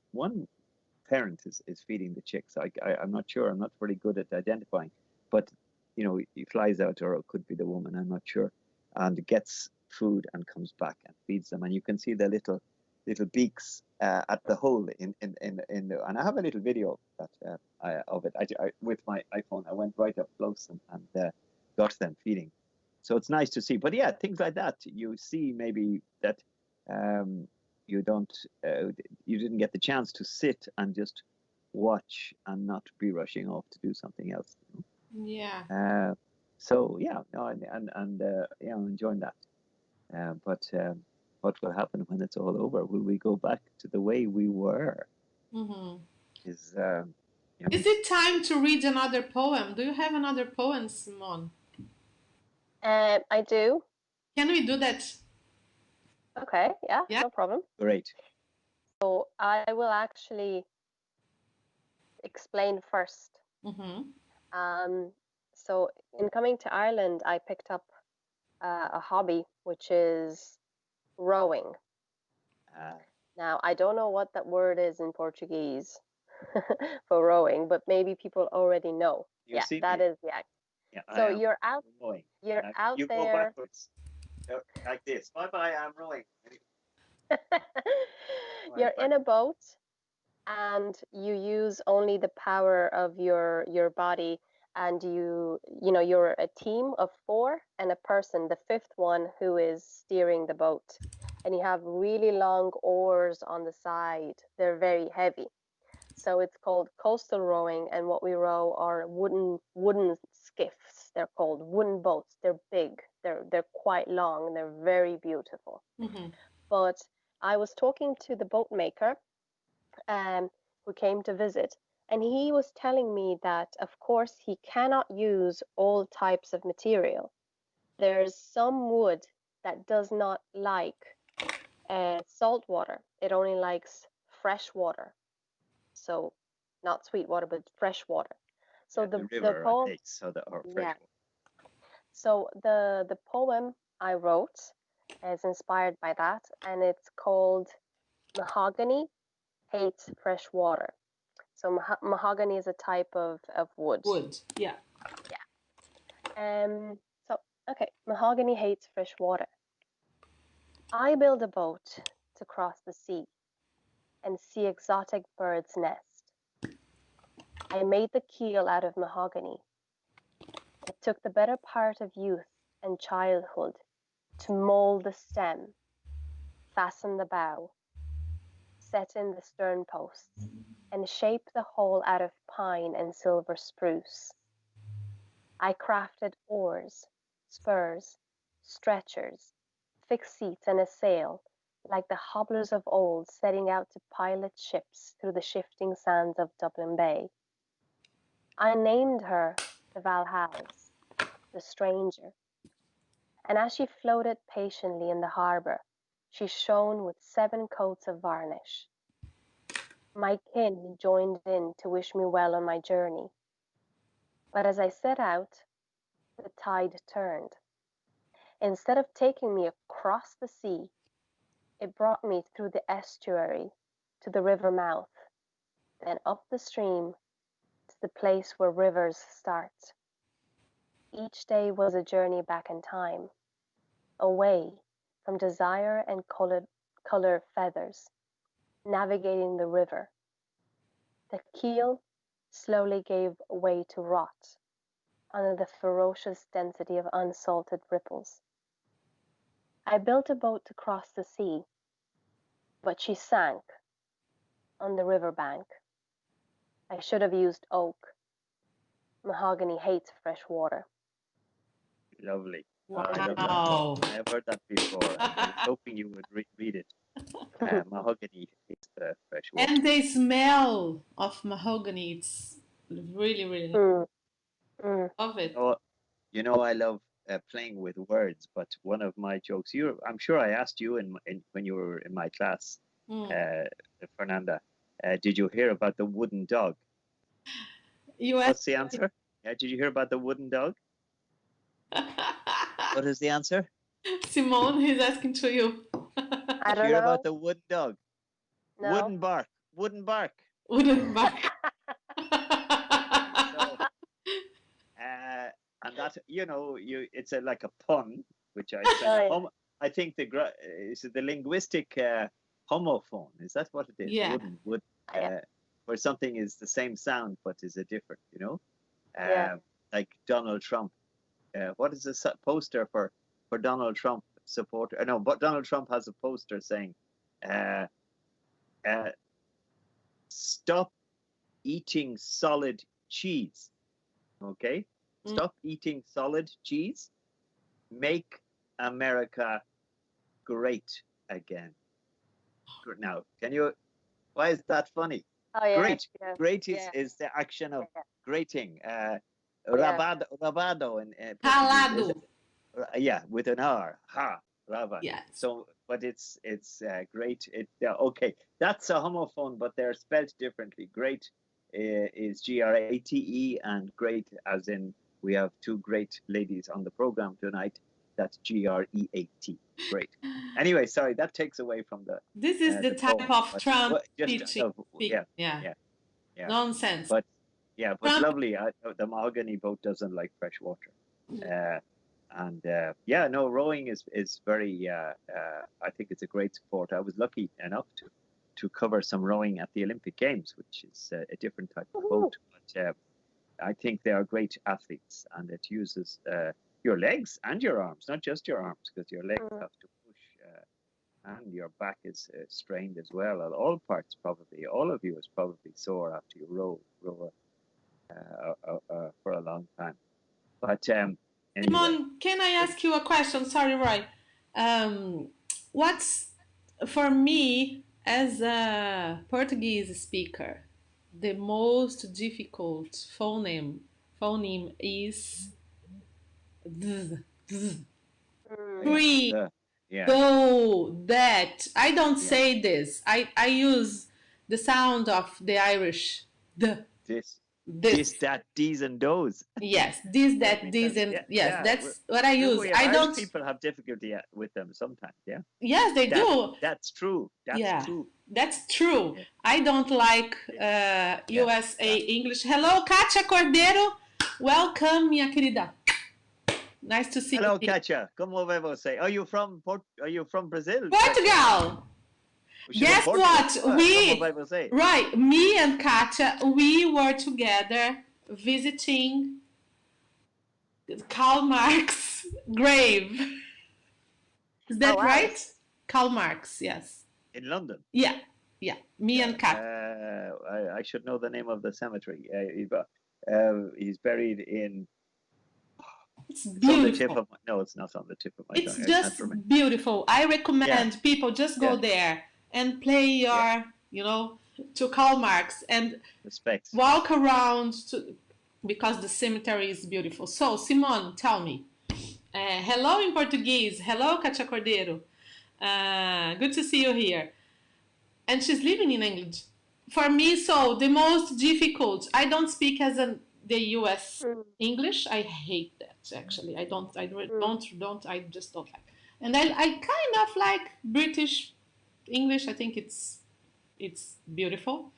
parent is feeding the chicks. I'm not sure. I'm not very good at identifying, but he flies out, or it could be the woman. I'm not sure, and gets food and comes back and feeds them. And you can see the little beaks at the hole in the. And I have a little video of it. I with my iPhone. I went right up close and got them feeding. So it's nice to see. But yeah, things like that. You see maybe that you didn't get the chance to sit and just watch and not be rushing off to do something else. Yeah. So yeah, no, and I'm enjoying that. But what will happen when it's all over? Will we go back to the way we were? Is it time to read another poem? Do you have another poem, Simone? I do. Can we do that? Okay, yeah, Yeah. no problem. Great. So I will actually explain first. So in coming to Ireland, I picked up a hobby, which is rowing. Now, I don't know what that word is in Portuguese for rowing, but maybe people already know. You see that me? is the act. Yeah, So I am you're out. rowing. You're out you there. go backwards like this. Bye bye. I'm rowing. You're in a boat, and you use only the power of your body, and you're a team of 4 and a person, the 5th one, who is steering the boat, and you have really long oars on the side. They're very heavy, so it's called coastal rowing. And what we row are wooden skiffs. They're called wooden boats. They're big, they're quite long, they're very beautiful. But I was talking to the boat maker who came to visit, and he was telling me that, of course, he cannot use all types of material. There's some wood that does not like salt water. It only likes fresh water. So not sweet water, but fresh water. So the the river poem, takes or fresh yeah. water. So the poem I wrote is inspired by that, and it's called Mahogany Hates Fresh Water. So mahogany is a type of wood. Wood, yeah. Yeah. Okay, mahogany hates fresh water. I build a boat to cross the sea and see exotic birds nest. I made the keel out of mahogany. It took the better part of youth and childhood to mold the stem, fasten the bow, set in the stern posts, and shape the whole out of pine and silver spruce. I crafted oars, spurs, stretchers, fixed seats, and a sail, like the hobblers of old setting out to pilot ships through the shifting sands of Dublin Bay. I named her the Valhalles, the stranger, and as she floated patiently in the harbour, she shone with 7 coats of varnish. My kin joined in to wish me well on my journey. But as I set out, the tide turned. Instead of taking me across the sea, it brought me through the estuary to the river mouth, then up the stream to the place where rivers start. Each day was a journey back in time, away from desire and color feathers, navigating the river. The keel slowly gave way to rot under the ferocious density of unsalted ripples. I built a boat to cross the sea, but she sank on the river bank. I should have used oak. Mahogany hates fresh water. Lovely. Wow. I love that. I have heard that before. I was hoping you would read it. Mahogany is fresh water. And the smell of mahogany, it's really, really love it. You know, I love playing with words, but one of my jokes, I'm sure I asked you when you were in my class, Fernanda, did you hear about the wooden dog? What's the answer? Yeah, did you hear about the wooden dog? What is the answer? Simone, he's asking to you. I don't Did you hear know. about the wooden dog? No. Wooden bark. Wooden bark. Wooden bark. And that, you know, it's like a pun, which I I think is it the linguistic homophone? Is that what it is? Yeah. Wood, where something is the same sound but is a different, you know? Like Donald Trump. What is the poster for Donald Trump supporter? No, but Donald Trump has a poster saying, stop eating solid cheese. Okay? Stop eating solid cheese. Make America great again. Now, why is that funny? Oh, yeah. Great. Yeah. Great is the action of grating. Rabado and Calado. Yeah, with an R. Ha, rava. Yes. So, but it's great. Okay, that's a homophone, but they're spelled differently. Great is Grate, and great as in we have 2 great ladies on the program tonight. That's Great. Great. Anyway, sorry, that takes away from the. This is the type poem, of Trump teaching. Yeah. Nonsense. But Trump, lovely. The mahogany boat doesn't like fresh water. Rowing is very. I think it's a great sport. I was lucky enough to cover some rowing at the Olympic Games, which is a different type of boat. But I think they are great athletes, and it uses your legs and your arms, not just your arms, because your legs have to push, and your back is strained as well. All parts probably. All of you is probably sore after you row for a long time. But anyway. Simone, can I ask you a question? Sorry, Roy. What's for me as a Portuguese speaker, the most difficult phoneme is free. So that I don't say this. I use the sound of the Irish. This, that, these, and those. Yes, this, that, these, and yes, that's what I use. I don't. People have difficulty with them sometimes. Yeah. Yes, they do. That's true. That's true. That's true. Yeah. I don't like USA English. Hello, Katia Cordeiro. Welcome, minha querida. Nice to see you. Hello, Katia. Como vai você? Are you from Brazil? Portugal. Guess what? Me and Katia, we were together visiting Karl Marx's grave. Is that right? Karl Marx, yes. In London? Yeah. Me and Katia. I should know the name of the cemetery. He's buried in... It's beautiful. No, it's not on the tip of my tongue. It's just beautiful. I recommend people just go there and play your, to Karl Marx and walk around because the cemetery is beautiful. So, Simone, tell me. Hello in Portuguese. Hello, Katia Cordeiro. Good to see you here. And she's living in England. For me, so the most difficult. I don't speak as the U.S. English. I hate that actually. I don't. I don't. I just don't like. And I kind of like British English. I think it's beautiful.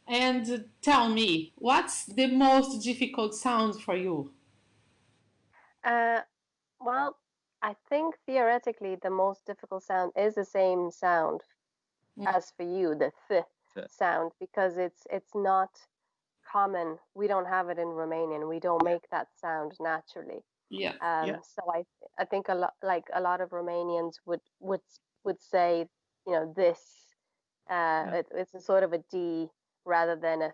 And tell me, what's the most difficult sound for you? Well, I think theoretically the most difficult sound is the same sound as for you, the th sound, because it's not common. We don't have it in Romanian. We don't make that sound naturally. Yeah. So I think a lot of Romanians would say, you know, this. It's a sort of a D rather than a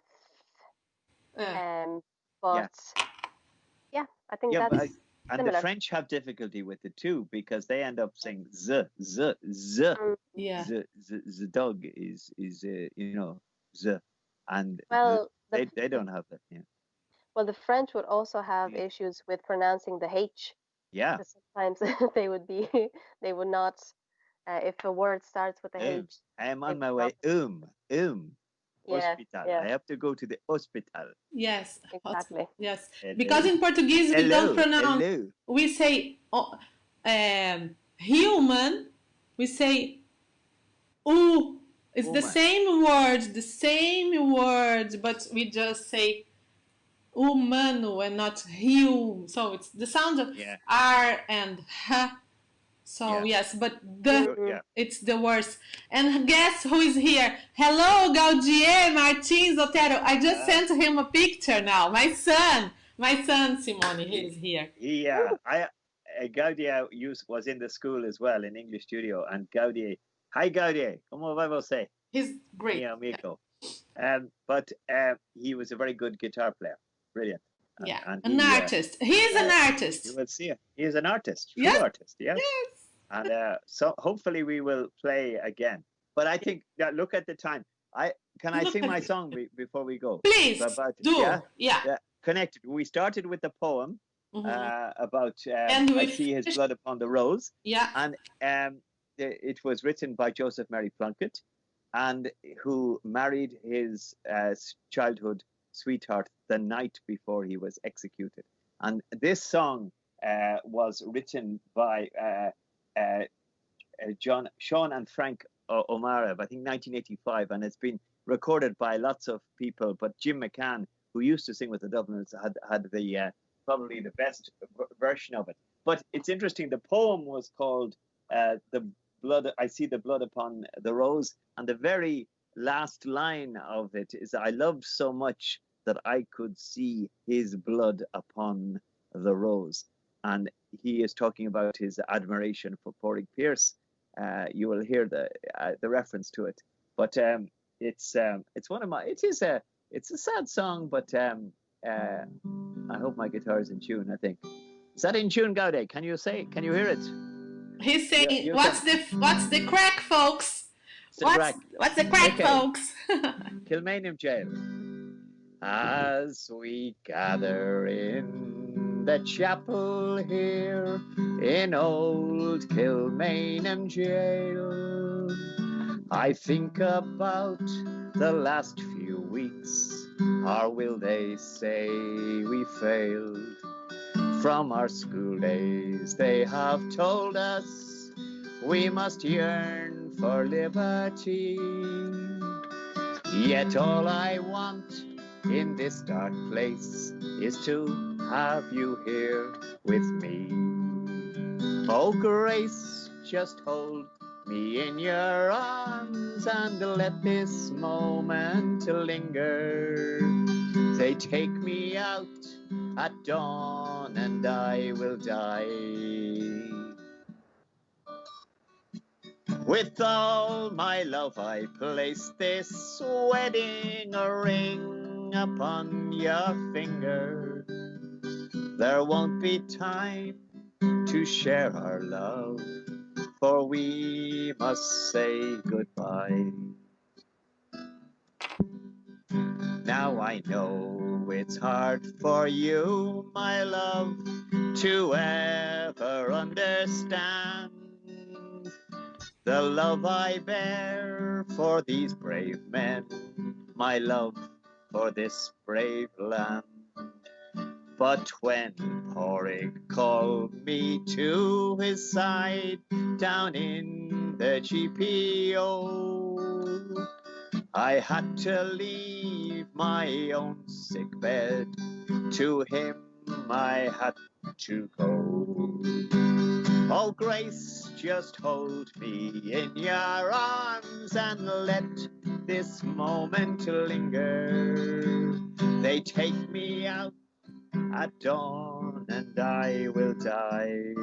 th. But yeah, I think that's and similar. the French have difficulty with it too, because they end up saying z z z. Yeah. The dog is you know, z, and well they don't have that. Yeah. Well, the French would also have issues with pronouncing the H. Yeah. Sometimes they would not, if a word starts with a H. I am on my way. Hospital. Yeah. I have to go to the hospital. Yes. Exactly. Yes. Because in Portuguese we don't pronounce. Hello. We say human. We say u. It's the same word, but we just say humano and not hum. So it's the sound of R and H. So yes, but it's the worst. And guess who is here? Hello, Gaudier Martins Otero. I just sent him a picture now. My son Simone, he is here. Gaudier was in the school as well, in English studio, and Gaudier. Hi, Gaudier. Como vai você? He's great. Mi amigo. But he was a very good guitar player. Brilliant. And an artist. He is an artist. You will see it. He is an artist. True artist. Yes. And so hopefully we will play again. But I think look at the time. Can I sing my song before we go? Please do. Yeah. Connected. We started with the poem about I see his blood upon the rose. Yeah. And it was written by Joseph Mary Plunkett, and who married his childhood sweetheart the night before he was executed. And this song was written by Sean and Frank O'Mara, I think 1985, and it's been recorded by lots of people. But Jim McCann, who used to sing with the Dubliners, had the probably the best version of it. But it's interesting. The poem was called "The Blood." I see the blood upon the rose, and the very last line of it is, "I loved so much that I could see his blood upon the rose." And he is talking about his admiration for Porrick Pierce. You will hear the reference to it, but it's one of my. It's a sad song, but I hope my guitar is in tune. I think, is that in tune, Gaudier? Can you hear it? He's saying, "What's the crack, folks? What's the crack, folks?" Kilmainham Jail. As we gather in the chapel here in old Kilmainham Jail, I think about the last few weeks, or will they say we failed? From our school days they have told us we must yearn for liberty. Yet all I want in this dark place is to have you here with me. Oh, Grace, just hold me in your arms and let this moment linger. They take me out at dawn and I will die. With all my love I place this wedding ring upon your finger. There won't be time to share our love, for we must say goodbye. Now I know it's hard for you, my love, to ever understand the the love I bear for these brave men, my love for this brave land. But when Porrig called me to his side down in the GPO, I had to leave my own sick bed. To him I had to go. Oh, Grace, just hold me in your arms and let this moment linger. They take me out at dawn and I will die.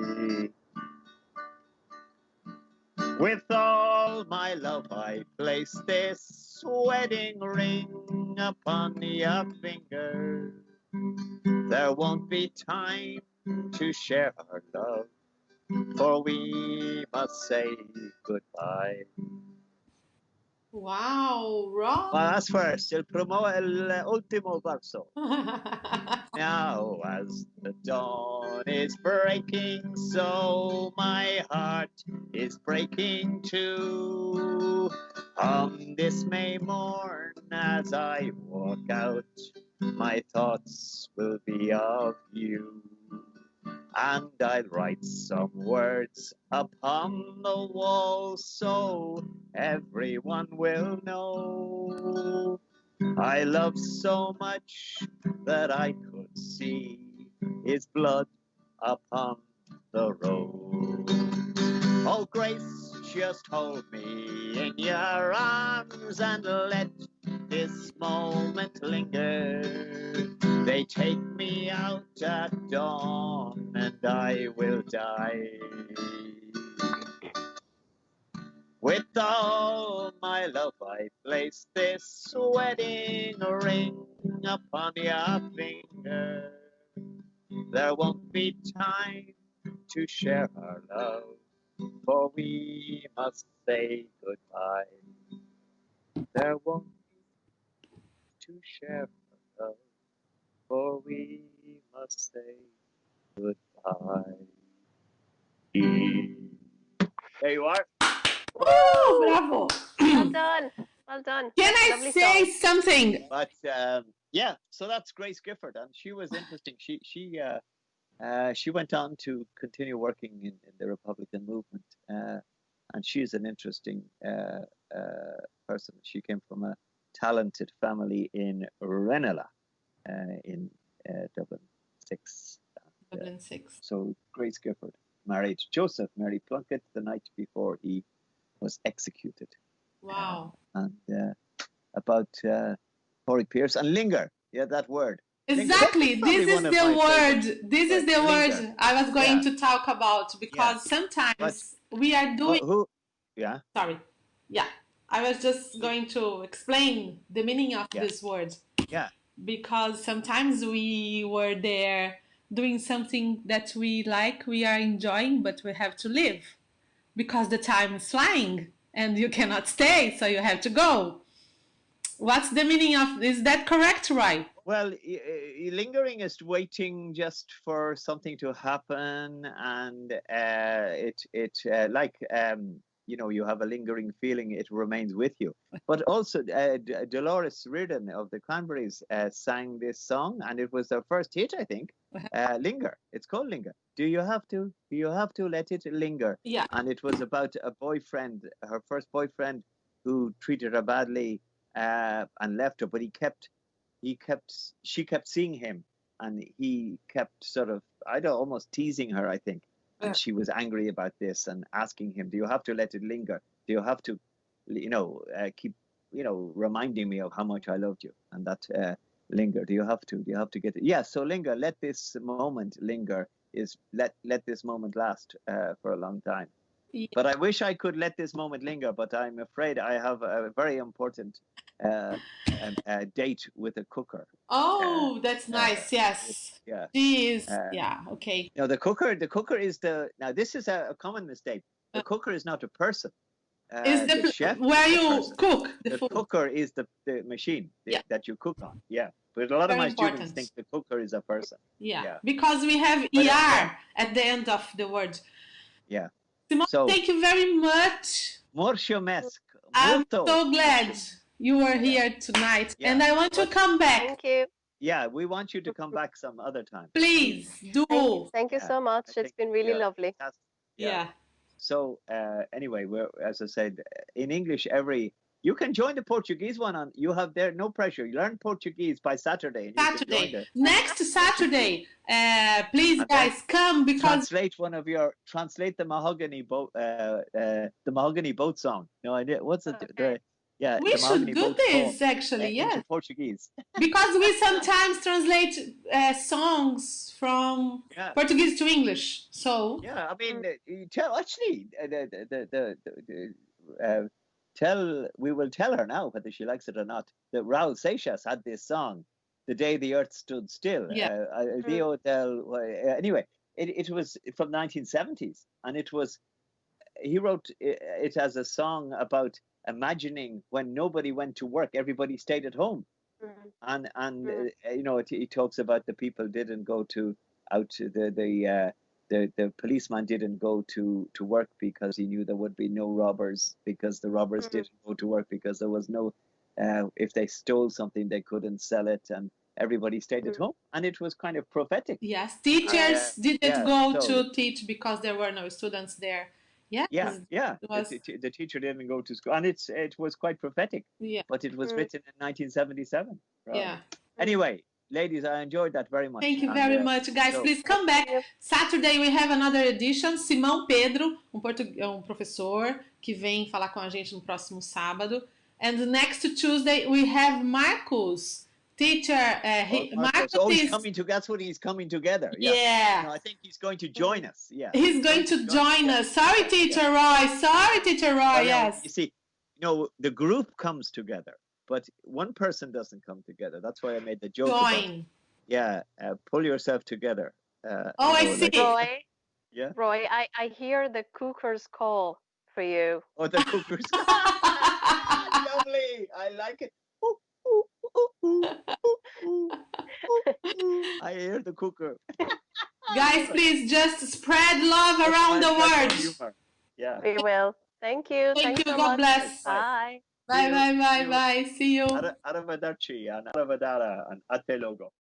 With all my love I place this wedding ring upon your finger. There won't be time to share our love, for we must say goodbye. Wow, Rob. Well, that's first. El último verso. Now as the dawn is breaking, so my heart is breaking too. On this May morn as I walk out, my thoughts will be of you. And I'll write some words upon the wall so everyone will know. I love so much that I could see his blood upon the road. Oh, Grace, just hold me in your arms and let this moment linger. They take me out at dawn and I will die. With all my love I place this wedding ring upon your finger. There won't be time to share our love, for we must say goodbye. There won't be to share our love, for we must say goodbye. There you are. Woo, bravo. Well done. Well done. Can That's a I lovely say song. something? But yeah, so that's Grace Gifford, and she was interesting. She went on to continue working in the Republican movement, and she's an interesting person. She came from a talented family in Ranelagh, in Dublin 6. Dublin 6. So Grace Gifford married Joseph Mary Plunkett the night before he was executed. Wow. And about Porrig Pierce and linger. Yeah, that word. Exactly. This is the word. This is the word I was going to talk about, because sometimes we are doing. Who? Yeah. Sorry. Yeah. I was just going to explain the meaning of this word. Yeah. Because sometimes we were there doing something that we like, we are enjoying, but we have to leave because the time is flying and you cannot stay, so you have to go. What's the meaning of, is that correct, Roy? Well, lingering is waiting just for something to happen, and you know, you have a lingering feeling, it remains with you. But also, Dolores Riordan of the Cranberries sang this song, and it was their first hit, I think. Linger. It's called Linger. Do you have to? Do you have to let it linger? Yeah. And it was about a boyfriend, her first boyfriend, who treated her badly and left her, but she kept seeing him, and he kept sort of, almost teasing her, I think. And she was angry about this and asking him, do you have to let it linger? Do you have to, keep, reminding me of how much I loved you? And that linger, do you have to get it? Yeah, so linger, let this moment linger, is let this moment last for a long time. Yeah. But I wish I could let this moment linger, but I'm afraid I have a very important date with a cooker. Oh, that's nice. Yes. Yeah. She is. Yeah. Okay. No, the cooker is now this is a common mistake. The cooker is not a person. Is the chef where you cook the food. Cooker is the machine that you cook on. Yeah. But a lot of my students think the cooker is a person. Yeah. Because we have ER at the end of the word. Yeah. Simone, thank you very much Morshomesk. I'm so glad you were here tonight, and I want to come back. Thank you. Yeah, we want you to come back some other time. Please do. Thank you so much. It's been really lovely. Yeah. So anyway, as I said, in English, you can join the Portuguese one on. You have there no pressure. You learn Portuguese by Saturday. And Saturday, next Saturday. Please, guys, come because translate the mahogany boat song. No idea what's it. Yeah, we should do this actually. Into Portuguese because we sometimes translate songs from Portuguese to English. So yeah, I mean, we will tell her now whether she likes it or not. That Raul Seixas had this song, "The Day the Earth Stood Still." Yeah. Anyway, it was from 1970s, and he wrote it as a song about imagining when nobody went to work, everybody stayed at home. And he talks about the people didn't go the policeman didn't go to work because he knew there would be no robbers, because the robbers didn't go to work because there was no if they stole something they couldn't sell it, and everybody stayed at home, and it was kind of prophetic. Yes, teachers didn't go to teach because there were no students there. The teacher didn't go to school, and it was quite prophetic. Yeah, but it was written in 1977. Right? Yeah. Anyway, ladies, I enjoyed that very much. Thank you very much, guys. Please come back. Saturday we have another edition. Simão Pedro, professor que vem falar com a gente no próximo sábado. And next Tuesday we have Marcos. Teacher, Marcos is coming together. That's what he's coming together. Yeah. No, I think he's going to join us. Yeah. He's going to join us. Sorry, Teacher Roy. Sorry, Teacher Roy. Yes. You see, the group comes together, but one person doesn't come together. That's why I made the joke. Join. Pull yourself together. I see. Roy. Yeah. Roy, I hear the cuckoo's call for you. Oh, the cuckoo's call. Lovely. I like it. I hear the cuckoo. Guys, please just spread love around the world. Yeah. We will. Thank you. Thank you. So God much. bless. Bye. Bye. See you. Arrivederci and arrivederci and ate logo.